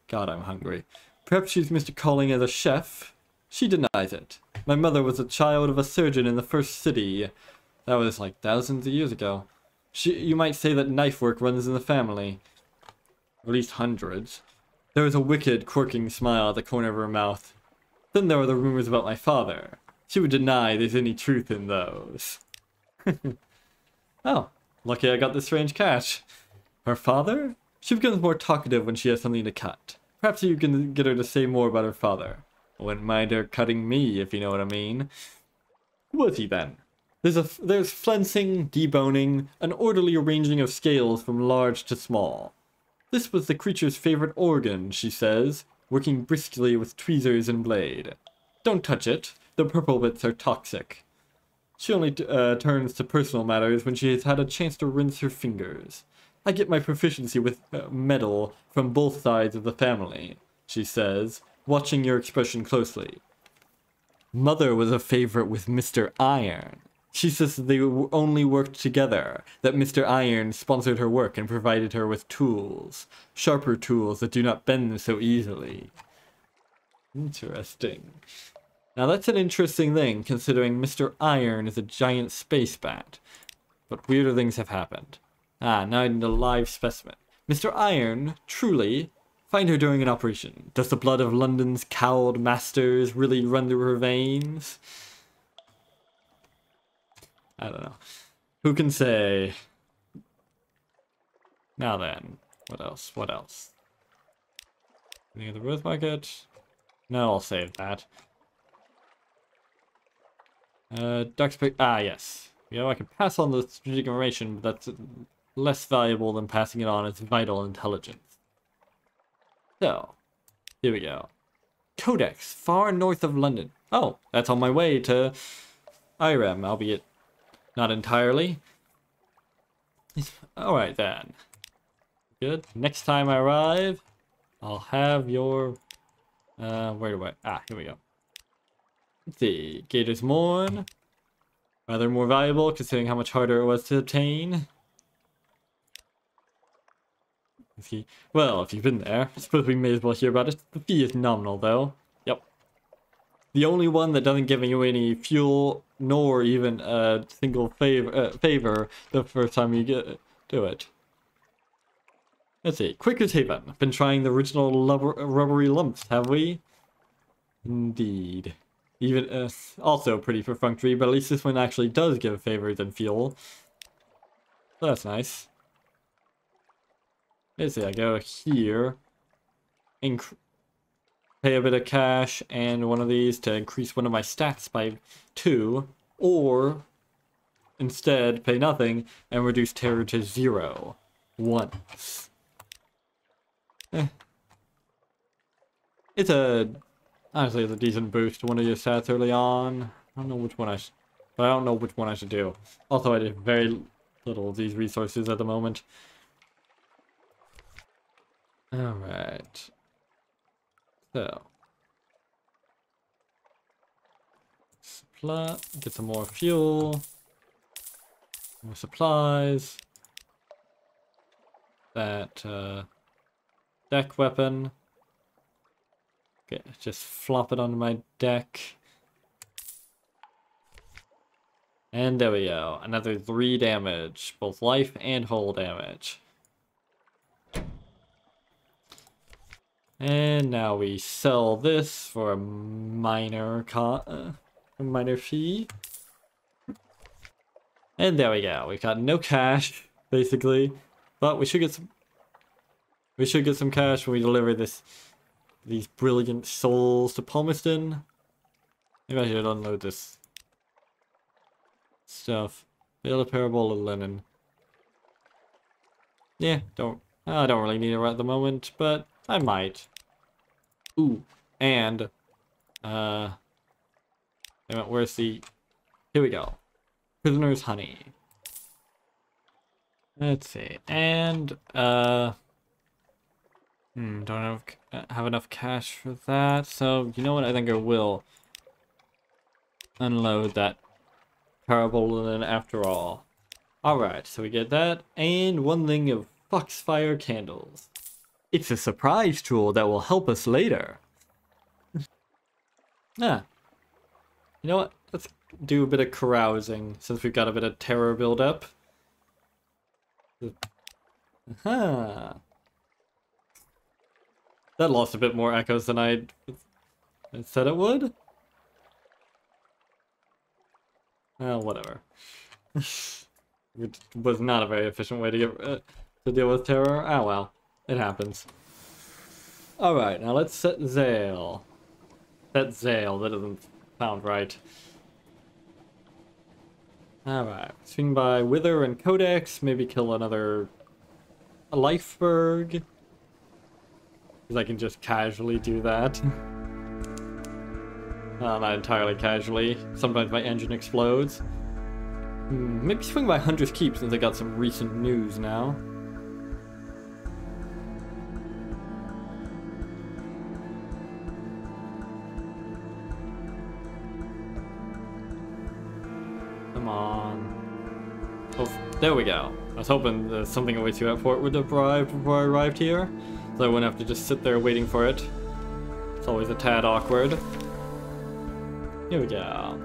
God, I'm hungry. Perhaps she's Mr. Calling as a chef? She denies it. My mother was a child of a surgeon in the first city. That was like thousands of years ago. You might say that knife work runs in the family. At least hundreds. There was a wicked, quirking smile at the corner of her mouth. Then there were the rumors about my father. She would deny there's any truth in those. Oh, lucky I got this strange catch. Her father? She becomes more talkative when she has something to cut. Perhaps you can get her to say more about her father. I wouldn't mind her cutting me, if you know what I mean. Who was he then? There's flensing, deboning, an orderly arranging of scales from large to small. This was the creature's favorite organ, she says, working briskly with tweezers and blade. Don't touch it. The purple bits are toxic. She only turns to personal matters when she has had a chance to rinse her fingers. I get my proficiency with metal from both sides of the family, she says, watching your expression closely. Mother was a favorite with Mr. Iron. She says that they only worked together, that Mr. Iron sponsored her work and provided her with tools. Sharper tools that do not bend so easily. Interesting. Now that's an interesting thing, considering Mr. Iron is a giant space bat. But weirder things have happened. Ah, now I need a live specimen. Mr. Iron, truly, find her during an operation. Does the blood of London's cowled masters really run through her veins? I don't know. Who can say? Now then, what else? What else? Any other Rose Market? No, I'll save that. Duck's pick. Ah, yes. You know, I can pass on the strategic information, but that's less valuable than passing it on as vital intelligence. So, here we go. Codex, far north of London. Oh, that's on my way to Irem, albeit not entirely. Alright then. Good. Next time I arrive, I'll have your... where do I... Ah, here we go. Let's see. Gator's Morn. Rather more valuable, considering how much harder it was to obtain. Well, if you've been there, I suppose we may as well hear about it. The fee is nominal, though. Yep. The only one that doesn't give you any fuel, nor even a single favor the first time you do it. Let's see. Quaker's Haven. Been trying the original rubbery lumps, have we? Indeed. Even also pretty perfunctory, but at least this one actually does give favors and fuel. So that's nice. Let's see, I go here, pay a bit of cash and one of these to increase one of my stats by 2, or instead pay nothing and reduce terror to 0 once. It's honestly, it's a decent boost to one of your stats early on. I don't know which one but I don't know which one I should do. Also, I did very little of these resources at the moment. Alright. So. Supply. Get some more fuel. More supplies. That, deck weapon. Okay, just flop it onto my deck. And there we go. Another 3 damage. Both life and hull damage. And now we sell this for a minor fee. And there we go. We've got no cash, basically. But we should get some cash when we deliver these brilliant souls to Palmerston. Maybe I should unload this stuff. Bale of parable of linen. Yeah, don't I don't really need it right at the moment, but I might. Ooh, and, where's the... Here we go. Prisoner's honey. Let's see, and, don't have enough cash for that, so you know what, I think I will unload that Parabolin after all. Alright, so we get that, and one thing of Foxfire candles. It's a surprise tool that will help us later. You know what, let's do a bit of carousing, since we've got a bit of terror build up. That lost a bit more echoes than I said it would. Well, whatever. It was not a very efficient way to get to deal with terror. Ah, well, it happens. All right, now let's set Zale. Set Zale. That doesn't sound right. All right, swing by Wither and Codex. Maybe kill another Lifeberg. Because I can just casually do that. Not entirely casually. Sometimes my engine explodes. Maybe swing by Hunter's Keep since I got some recent news now. Come on. Oh, there we go. I was hoping something awaits you at Fort would have arrived before I arrived here, so I wouldn't have to just sit there waiting for it. It's always a tad awkward. Here we go.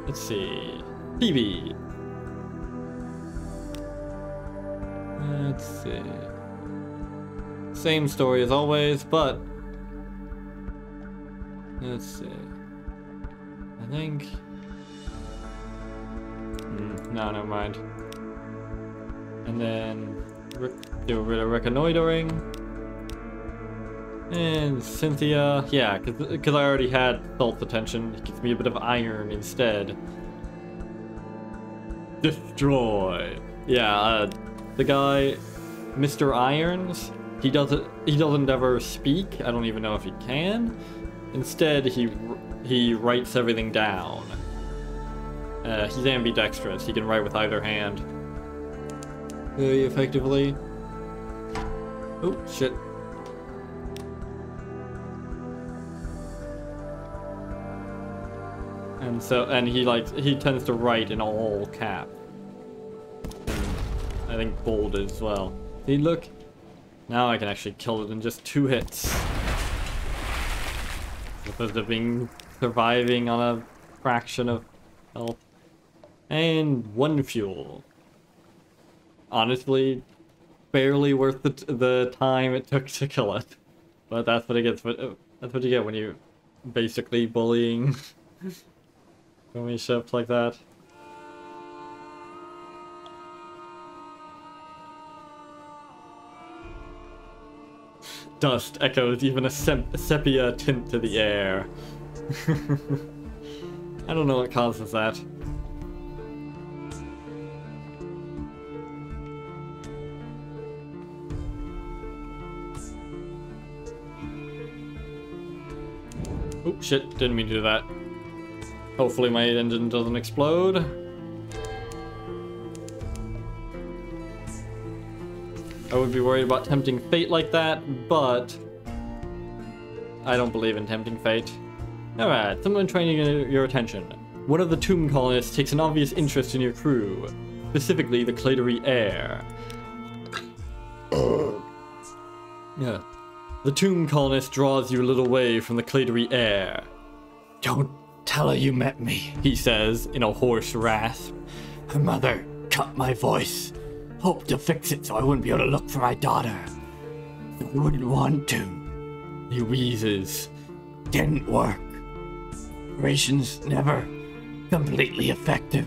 Let's see. TV. Let's see. Same story as always, but let's see. I think. No, never mind. And then do a bit of reconnoitering. And Cynthia, yeah, because I already had Salt's attention, it gives me a bit of iron instead. Destroy. Yeah, the guy, Mr. Irons, he doesn't ever speak. I don't even know if he can. Instead, he writes everything down. He's ambidextrous. He can write with either hand very effectively. Oh shit. And he tends to write in all cap. And I think bold as well. See, look. Now I can actually kill it in just 2 hits. As opposed to surviving on a fraction of health. And 1 fuel. Honestly, barely worth the time it took to kill it. But that's what it gets. That's what you get when you basically bullying when we ships like that. Dust echoes even a sepia tint to the air. I don't know what causes that. Oh shit, didn't mean to do that. Hopefully my engine doesn't explode. I would be worried about tempting fate like that, but I don't believe in tempting fate. Alright, someone trying to get your attention. One of the tomb colonists takes an obvious interest in your crew, specifically the Clatery heir. Yeah. The tomb colonist draws you a little way from the Clatery heir. Don't tell her you met me, he says in a hoarse rasp. Her mother cut my voice. Hoped to fix it so I wouldn't be able to look for my daughter. I wouldn't want to. He wheezes. Didn't work. Operations never completely effective.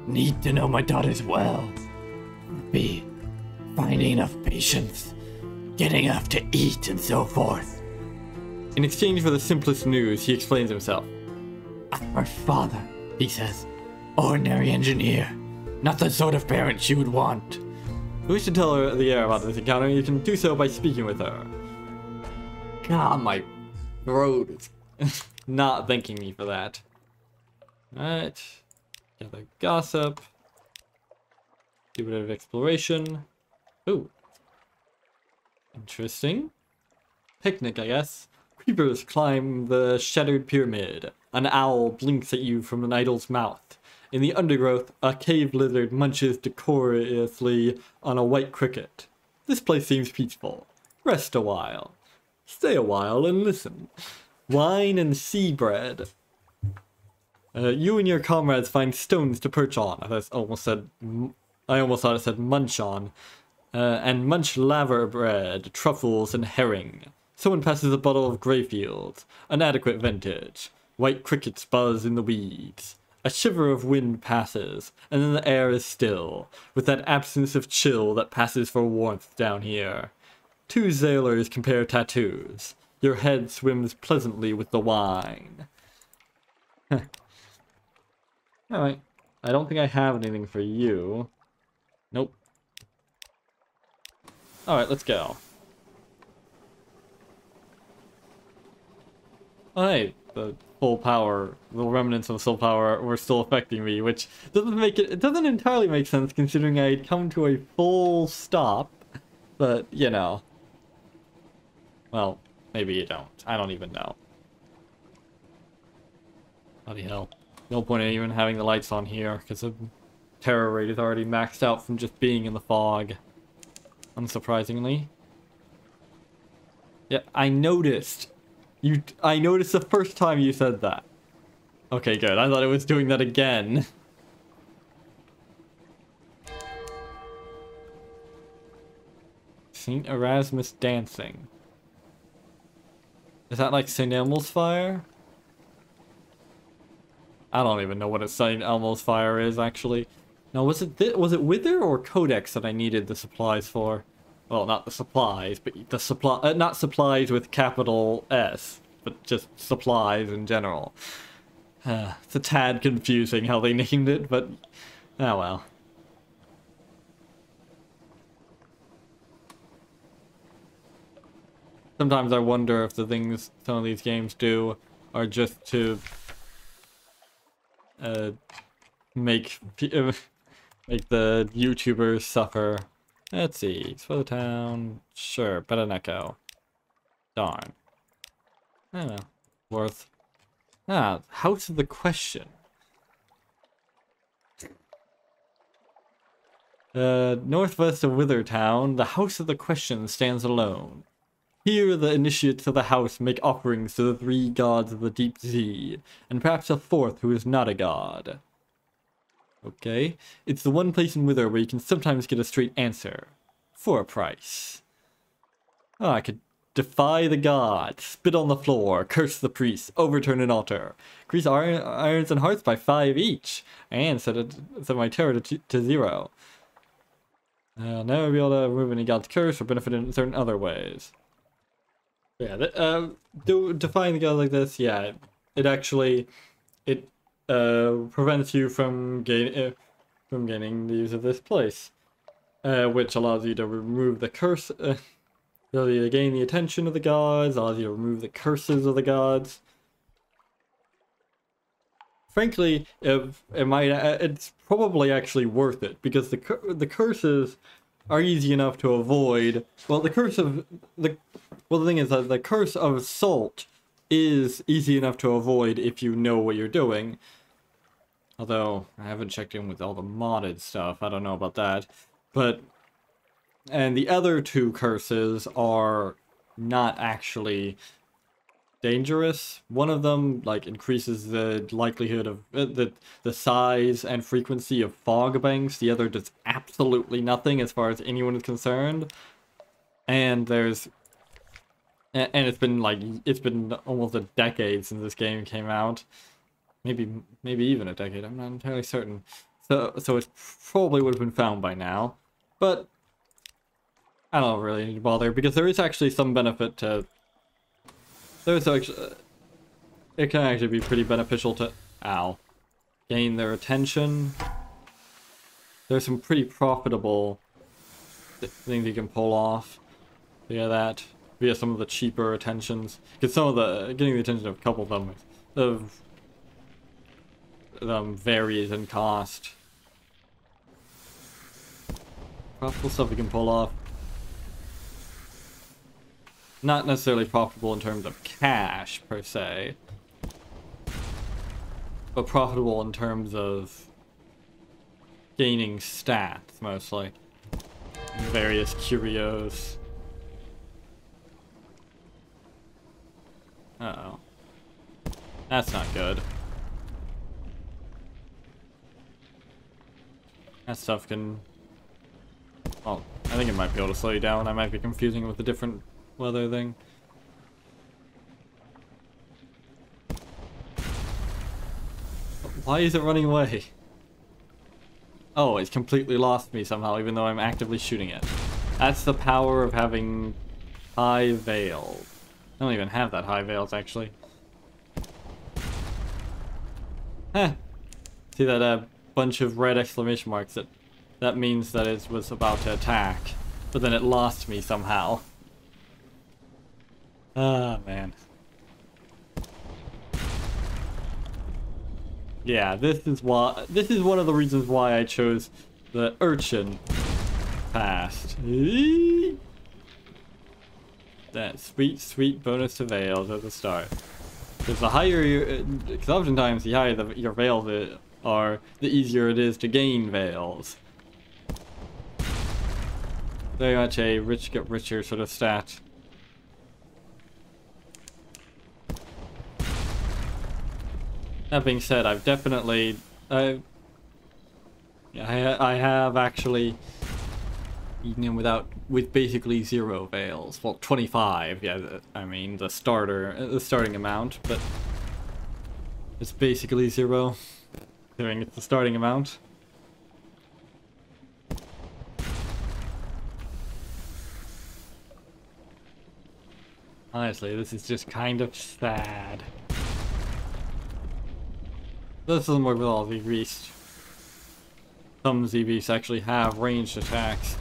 Need to know my daughter's well. Be finding enough patience. Getting enough to eat and so forth. In exchange for the simplest news, he explains himself. I'm her father, he says. Ordinary engineer. Not the sort of parent she would want. If you wish to tell her the heir about this encounter, you can do so by speaking with her. God, my throat is not thanking me for that. Alright. Gather gossip. Do a bit of exploration. Ooh. Interesting. Picnic, I guess. Creepers climb the shattered pyramid. An owl blinks at you from an idol's mouth. In the undergrowth, a cave lizard munches decorously on a white cricket. This place seems peaceful. Rest a while. Stay a while and listen. Wine and sea bread. You and your comrades find stones to perch on. I almost thought it said munch on. And munch laver bread, truffles, and herring. Someone passes a bottle of Greyfields, an adequate vintage. White crickets buzz in the weeds. A shiver of wind passes, and then the air is still, with that absence of chill that passes for warmth down here. Two sailors compare tattoos. Your head swims pleasantly with the wine. Alright, I don't think I have anything for you. Nope. Alright, let's go. Oh, hey, the full power, the remnants of soul power were still affecting me, which it doesn't entirely make sense considering I'd come to a full stop, but, you know. Well, maybe you don't. I don't even know. Bloody hell. No point in even having the lights on here, because the terror rate is already maxed out from just being in the fog. Unsurprisingly. Yeah, I noticed. I noticed the first time you said that. Okay, good. I thought it was doing that again. St. Erasmus dancing. Is that like St. Elmo's fire? I don't even know what a St. Elmo's fire is, actually. No, was it Wither or Codex that I needed the supplies for? Well, not the supplies, but the not supplies with capital S, but just supplies in general. It's a tad confusing how they named it, but oh well. Sometimes I wonder if the things some of these games do are just to make the YouTubers suffer. Let's see, explore the town. Sure, better not go. Darn. I don't know. Worth. House of the Question. Northwest of Withertown, the House of the Question stands alone. Here the initiates of the house make offerings to the three gods of the deep sea, and perhaps a fourth who is not a god. Okay, it's the one place in Wither where you can sometimes get a straight answer. For a price. Oh, I could defy the gods, spit on the floor, curse the priests, overturn an altar, increase irons and hearts by 5 each, and set my terror to 0. I'll never be able to remove any god's curse or benefit in certain other ways. Yeah, defying the god like this, yeah, it actually, prevents you from gaining the use of this place, which allows you to remove the curse, allows you to gain the attention of the gods, allows you to remove the curses of the gods. Frankly, it's probably actually worth it because the curses are easy enough to avoid. Well, the thing is that the curse of salt is easy enough to avoid if you know what you're doing. Although, I haven't checked in with all the modded stuff, I don't know about that. But, and the other two curses are not actually dangerous. One of them, like, increases the likelihood of, the size and frequency of fog banks. The other does absolutely nothing as far as anyone is concerned. And it's been almost a decade since this game came out. Maybe even a decade, I'm not entirely certain. So it probably would have been found by now. But I don't really need to bother because there is actually some benefit to... it can actually be pretty beneficial to... gain their attention. There's some pretty profitable things you can pull off via that, via some of the cheaper attentions. Because some of the getting the attention of a couple of them varies in cost. Profitable stuff we can pull off. Not necessarily profitable in terms of cash per se, but profitable in terms of gaining stats mostly. Various curios. Uh-oh. That's not good. That stuff can... Well, I think it might be able to slow you down. I might be confusing it with a different weather thing. Why is it running away? Oh, it's completely lost me somehow, even though I'm actively shooting it. That's the power of having high veils. I don't even have that high veils, actually. Heh. See that bunch of red exclamation marks? That means that it was about to attack. But then it lost me somehow. Ah, man. Yeah, this is one of the reasons why I chose the urchin past. That sweet bonus to veils at the start. Because the higher because oftentimes the higher your veils are, the easier it is to gain veils. Very much a rich get richer sort of stat. That being said, I've definitely, I have actually eaten him with basically 0 veils. Well, 25, yeah, I mean, the starting amount, but it's basically 0, considering it's the starting amount. Honestly, this is just kind of sad. This doesn't work with all the beasts. Some Z-beasts actually have ranged attacks.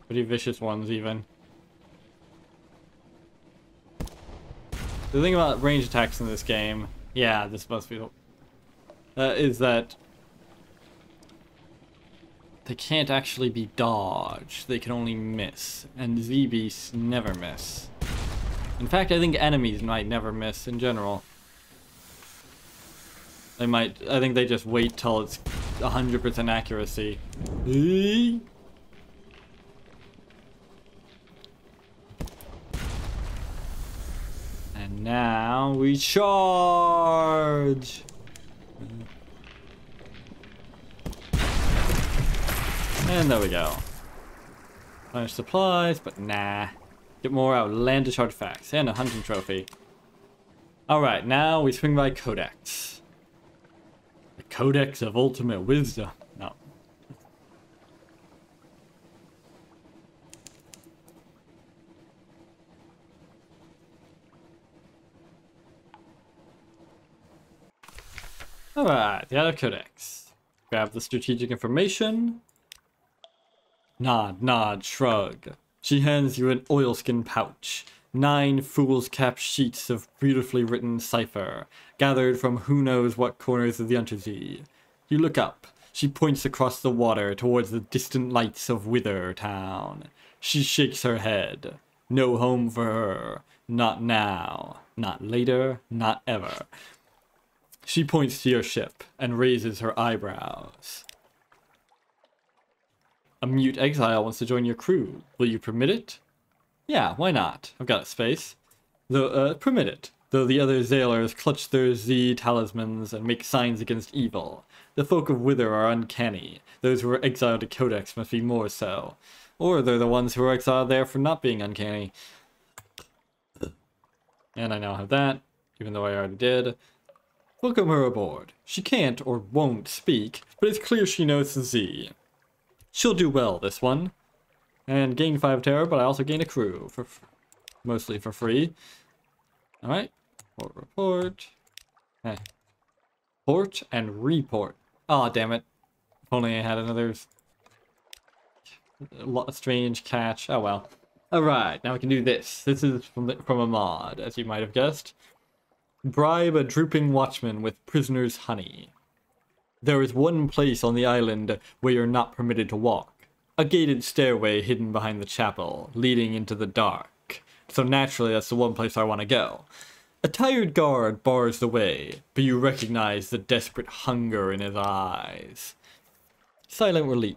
Pretty vicious ones, even. The thing about ranged attacks in this game, yeah, this must be is that they can't actually be dodged. They can only miss, and Z-beasts never miss. In fact, I think enemies might never miss in general. They might, I think they just wait till it's 100% accuracy. And now we charge! And there we go. Punish supplies, but nah. Get more outlandish artifacts and a hunting trophy. Alright, now we swing by Codex. The Codex of Ultimate Wisdom. No. Alright, the other Codex. Grab the strategic information. Nod, shrug. She hands you an oilskin pouch. 9 fool's cap sheets of beautifully written cipher, gathered from who knows what corners of the Untersea. You look up. She points across the water towards the distant lights of Wither Town. She shakes her head. No home for her. Not now. Not later. Not ever. She points to your ship and raises her eyebrows. A mute exile wants to join your crew. Will you permit it? Yeah, why not? I've got space. Though, permit it. Though the other Zailers clutch their Z talismans and make signs against evil. The folk of Wither are uncanny. Those who are exiled to Codex must be more so. Or they're the ones who are exiled there for not being uncanny. And I now have that, even though I already did. Welcome her aboard. She can't or won't speak, but it's clear she knows the Z. She'll do well, this one. And gain 5 terror, but I also gain a crew, mostly for free. Alright. Report. Hey. Port and report. Aw, damn it. only I had another strange catch. Oh well. Alright, now we can do this. This is from a mod, as you might have guessed. Bribe a drooping watchman with prisoner's honey. There is one place on the island where you're not permitted to walk. A gated stairway hidden behind the chapel, leading into the dark. So naturally, that's the one place I want to go. A tired guard bars the way, but you recognize the desperate hunger in his eyes. Silent relief.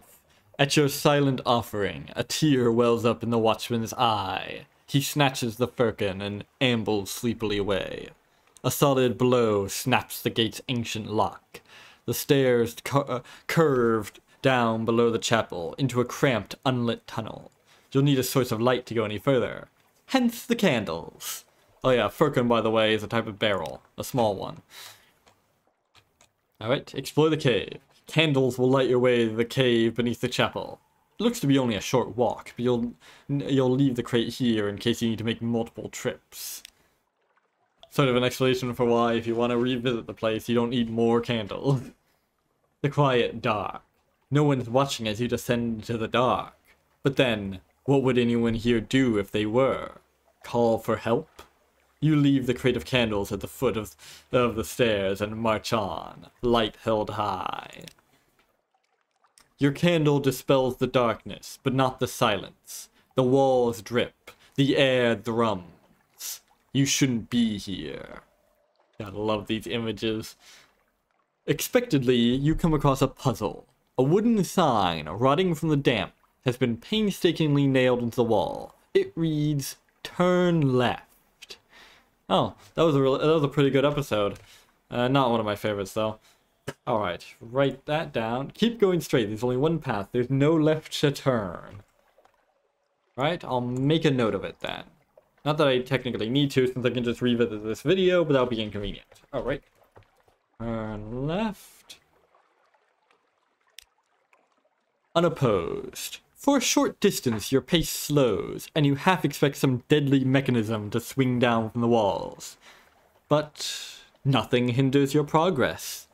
At your silent offering, a tear wells up in the watchman's eye. He snatches the firkin and ambles sleepily away. A solid blow snaps the gate's ancient lock. The stairs curved down below the chapel into a cramped, unlit tunnel. You'll need a source of light to go any further. Hence the candles. Oh yeah, firkin, by the way, is a type of barrel. A small one. Alright, explore the cave. Candles will light your way to the cave beneath the chapel. It looks to be only a short walk, but you'll leave the crate here in case you need to make multiple trips. Sort of an explanation for why, if you want to revisit the place, you don't need more candles. The quiet dark. No one's watching as you descend into the dark. But then, what would anyone here do if they were? Call for help? You leave the crate of candles at the foot of the stairs and march on, light held high. Your candle dispels the darkness, but not the silence. The walls drip, the air drums. You shouldn't be here. Gotta love these images. Expectedly, you come across a puzzle. A wooden sign, rotting from the damp, has been painstakingly nailed into the wall. It reads, "Turn left." Oh, that was a pretty good episode. Not one of my favorites, though. Alright, write that down. Keep going straight. There's only one path. There's no left to turn. Right, I'll make a note of it then. Not that I technically need to, since I can just revisit this video, but that'll be inconvenient. Alright. Turn left. Unopposed. For a short distance, your pace slows, and you half expect some deadly mechanism to swing down from the walls. But nothing hinders your progress.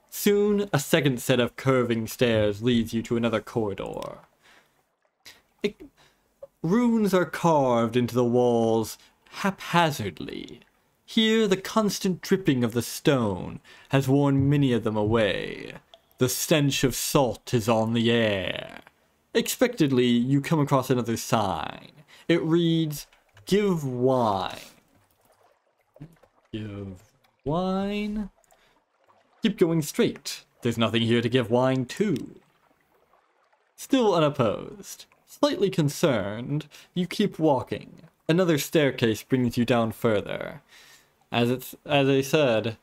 Soon, a second set of curving stairs leads you to another corridor. Runes are carved into the walls haphazardly. Here, the constant dripping of the stone has worn many of them away. The stench of salt is on the air. Expectedly, you come across another sign. It reads, "Give wine." Give wine? Keep going straight. There's nothing here to give wine to. Still unopposed. Slightly concerned, you keep walking. Another staircase brings you down further. As I said,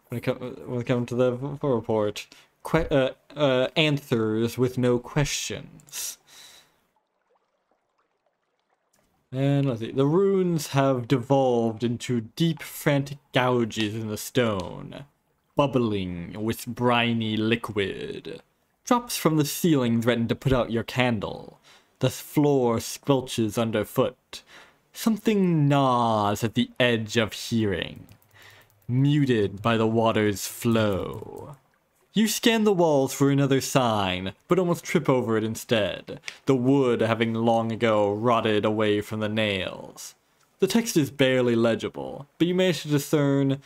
when it comes to the report, answers with no questions. And let's see, the runes have devolved into deep, frantic gouges in the stone, bubbling with briny liquid. Drops from the ceiling threaten to put out your candle. The floor squelches underfoot. Something gnaws at the edge of hearing, muted by the water's flow. You scan the walls for another sign, but almost trip over it instead, the wood having long ago rotted away from the nails. The text is barely legible, but you manage to discern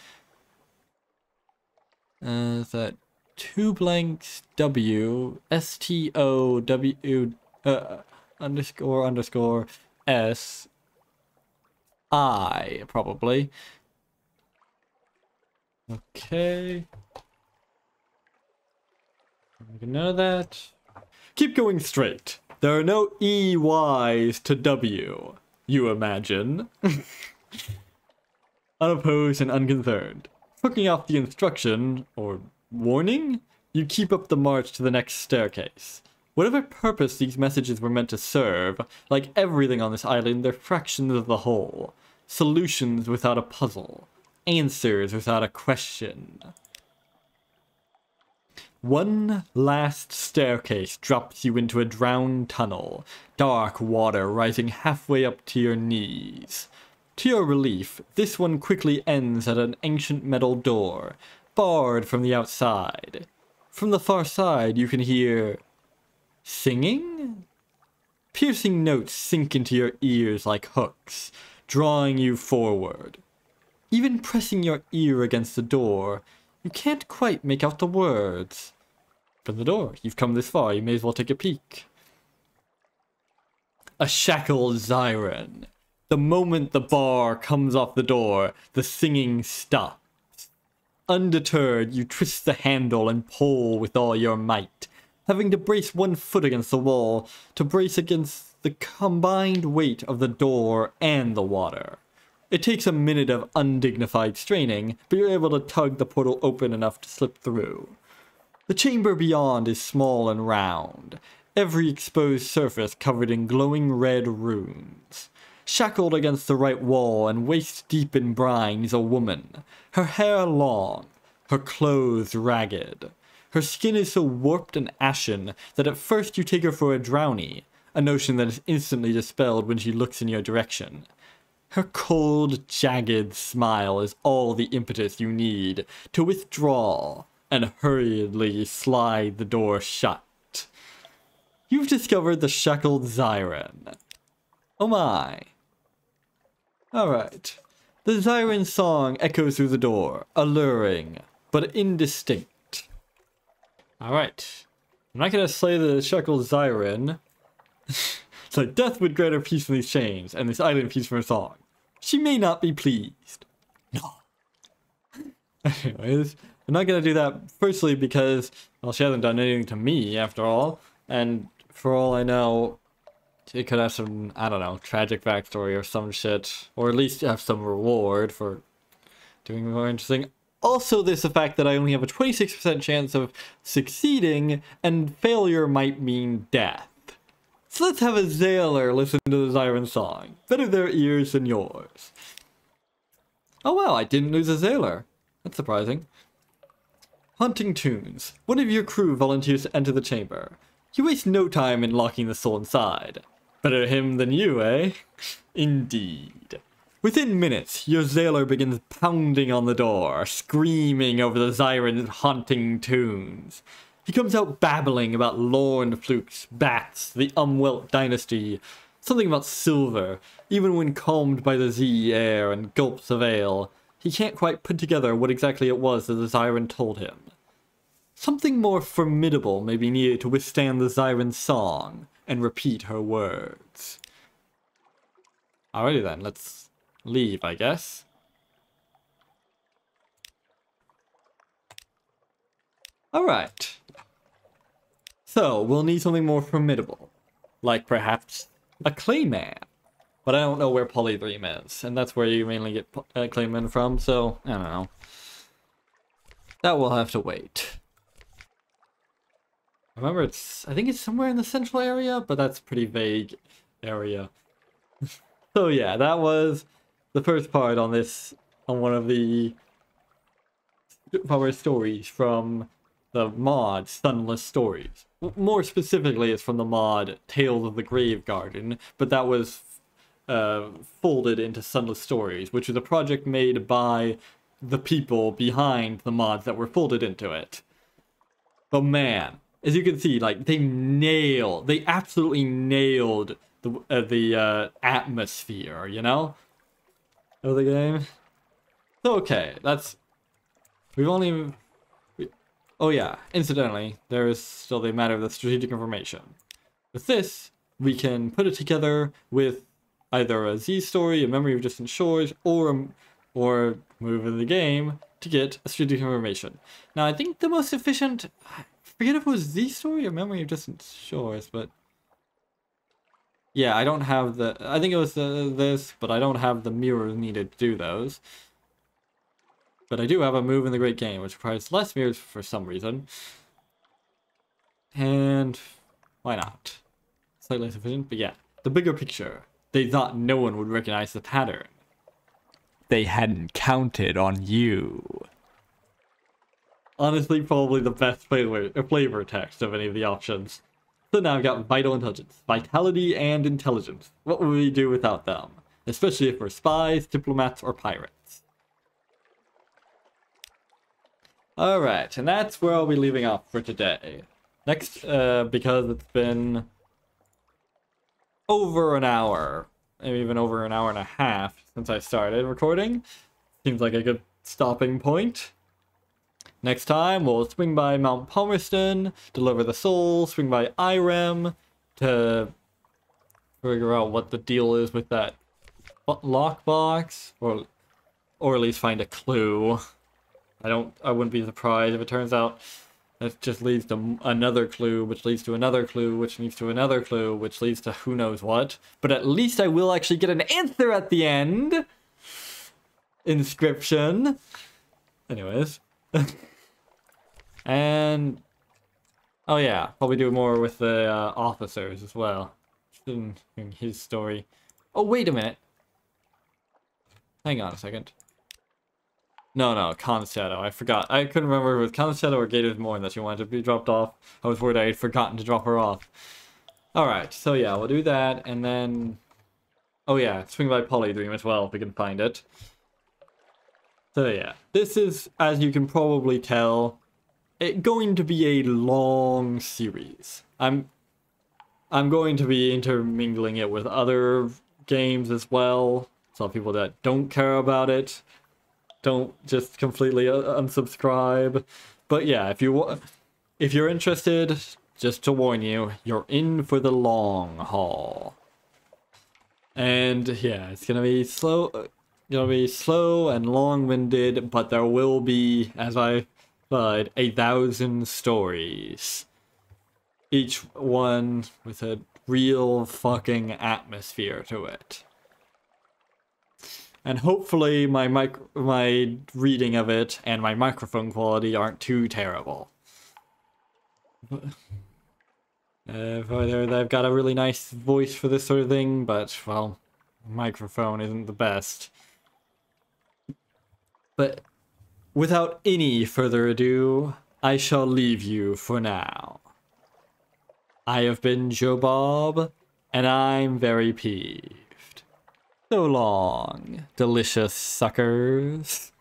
is that 2 blanks W STOW underscore S I, probably. Okay. None of that. Keep going straight. There are no EYs to W, you imagine. Unopposed and unconcerned. Hooking off the instruction, or warning, you keep up the march to the next staircase. Whatever purpose these messages were meant to serve, like everything on this island, they're fractions of the whole. Solutions without a puzzle. Answers without a question. One last staircase drops you into a drowned tunnel, dark water rising halfway up to your knees. To your relief, this one quickly ends at an ancient metal door, barred from the outside. From the far side, you can hear singing? Piercing notes sink into your ears like hooks, drawing you forward. Even pressing your ear against the door, you can't quite make out the words. Open the door. You've come this far, you may as well take a peek. A shackled Ziren. The moment the bar comes off the door, the singing stops. Undeterred, you twist the handle and pull with all your might, having to brace one foot against the wall to brace against the combined weight of the door and the water. It takes a minute of undignified straining, but you're able to tug the portal open enough to slip through. The chamber beyond is small and round, every exposed surface covered in glowing red runes. Shackled against the right wall and waist deep in brine is a woman, her hair long, her clothes ragged. Her skin is so warped and ashen that at first you take her for a drowny, a notion that is instantly dispelled when she looks in your direction. Her cold, jagged smile is all the impetus you need to withdraw and hurriedly slide the door shut. You've discovered the shackled Ziren. Oh my. Alright. The Ziren song echoes through the door, alluring, but indistinct. Alright. I'm not gonna slay the shackled Ziren. So death would grant her peace from these chains, and this island peace from her song. She may not be pleased. No. Anyways, I'm not gonna do that firstly because, well, she hasn't done anything to me after all, and for all I know, it could have some, I don't know, tragic backstory or some shit, or at least have some reward for doing more interesting. Also, there's the fact that I only have a 26% chance of succeeding, and failure might mean death. So let's have a Zailer listen to the Ziren song. Better their ears than yours. Oh wow, I didn't lose a Zailer. That's surprising. Hunting tunes. One of your crew volunteers to enter the chamber. You waste no time in locking the soul inside. Better him than you, eh? Indeed. Within minutes, your Zailer begins pounding on the door, screaming over the Ziren's haunting tunes. He comes out babbling about lorn flukes, bats, the Umwelt dynasty, something about silver, even when calmed by the Z air and gulps of ale. He can't quite put together what exactly it was that the Ziren told him. Something more formidable may be needed to withstand the Ziren's song and repeat her words. Alrighty then, let's leave, I guess. Alright. So, we'll need something more formidable. Like perhaps a Clayman. But I don't know where Polydream is, and that's where you mainly get Clayman from, so I don't know. That will have to wait. Remember, I think it's somewhere in the central area, but that's a pretty vague area. So yeah, that was the first part on one of the power stories from the mod Sunless Stories. More specifically, it's from the mod Tales of the Grave Garden, but that was folded into Sunless Stories, which is a project made by the people behind the mods that were folded into it. But man, as you can see, like, they absolutely nailed the atmosphere, you know, of the game. So okay, oh yeah, incidentally, there is still the matter of the strategic information. With this, we can put it together with either a Z story, a memory of distant shores, or move in the game to get a strategic information. Now, I think the most efficient, I forget if it was Z story or memory of distant shores, but yeah, I don't have I think it was this, but I don't have the mirrors needed to do those. But I do have a move in the Great Game, which requires less mirrors for some reason. And why not? Slightly sufficient, but yeah. The bigger picture. They thought no one would recognize the pattern. They hadn't counted on you. Honestly, probably the best flavor text of any of the options. So now I've got Vital Intelligence, Vitality, and Intelligence. What would we do without them? Especially if we're spies, diplomats, or pirates. Alright, and that's where I'll be leaving off for today. Next, because it's been over an hour, maybe even over an hour and a half since I started recording. Seems like a good stopping point. Next time, we'll swing by Mount Palmerston, deliver the soul, swing by Irem to figure out what the deal is with that lockbox, or at least find a clue. I wouldn't be surprised if it turns out it just leads to another clue, which leads to another clue, which leads to another clue, which leads to who knows what. But at least I will actually get an answer at the end. Inscription. Anyways. And oh yeah, probably do more with the officers as well. In his story. Oh, wait a minute. Hang on a second. No, Conshadow. I forgot. I couldn't remember if it was Conshadow or Gator's Morn that she wanted to be dropped off. I was worried I had forgotten to drop her off. Alright, so yeah, we'll do that, and then... oh yeah, swing by Polydream as well, if we can find it. So yeah, this is, as you can probably tell, going to be a long series. I'm going to be intermingling it with other games as well. Some people that don't care about it don't just completely unsubscribe. But yeah, if you're interested, just to warn you, you're in for the long haul. And yeah, it's gonna be slow and long-winded, but there will be, as I said, 1,000 stories. Each one with a real fucking atmosphere to it. And hopefully my reading of it and my microphone quality aren't too terrible. I've got a really nice voice for this sort of thing, but, well, microphone isn't the best. But without any further ado, I shall leave you for now. I have been Joe Bob, and I'm very peeved. So long, delicious suckers.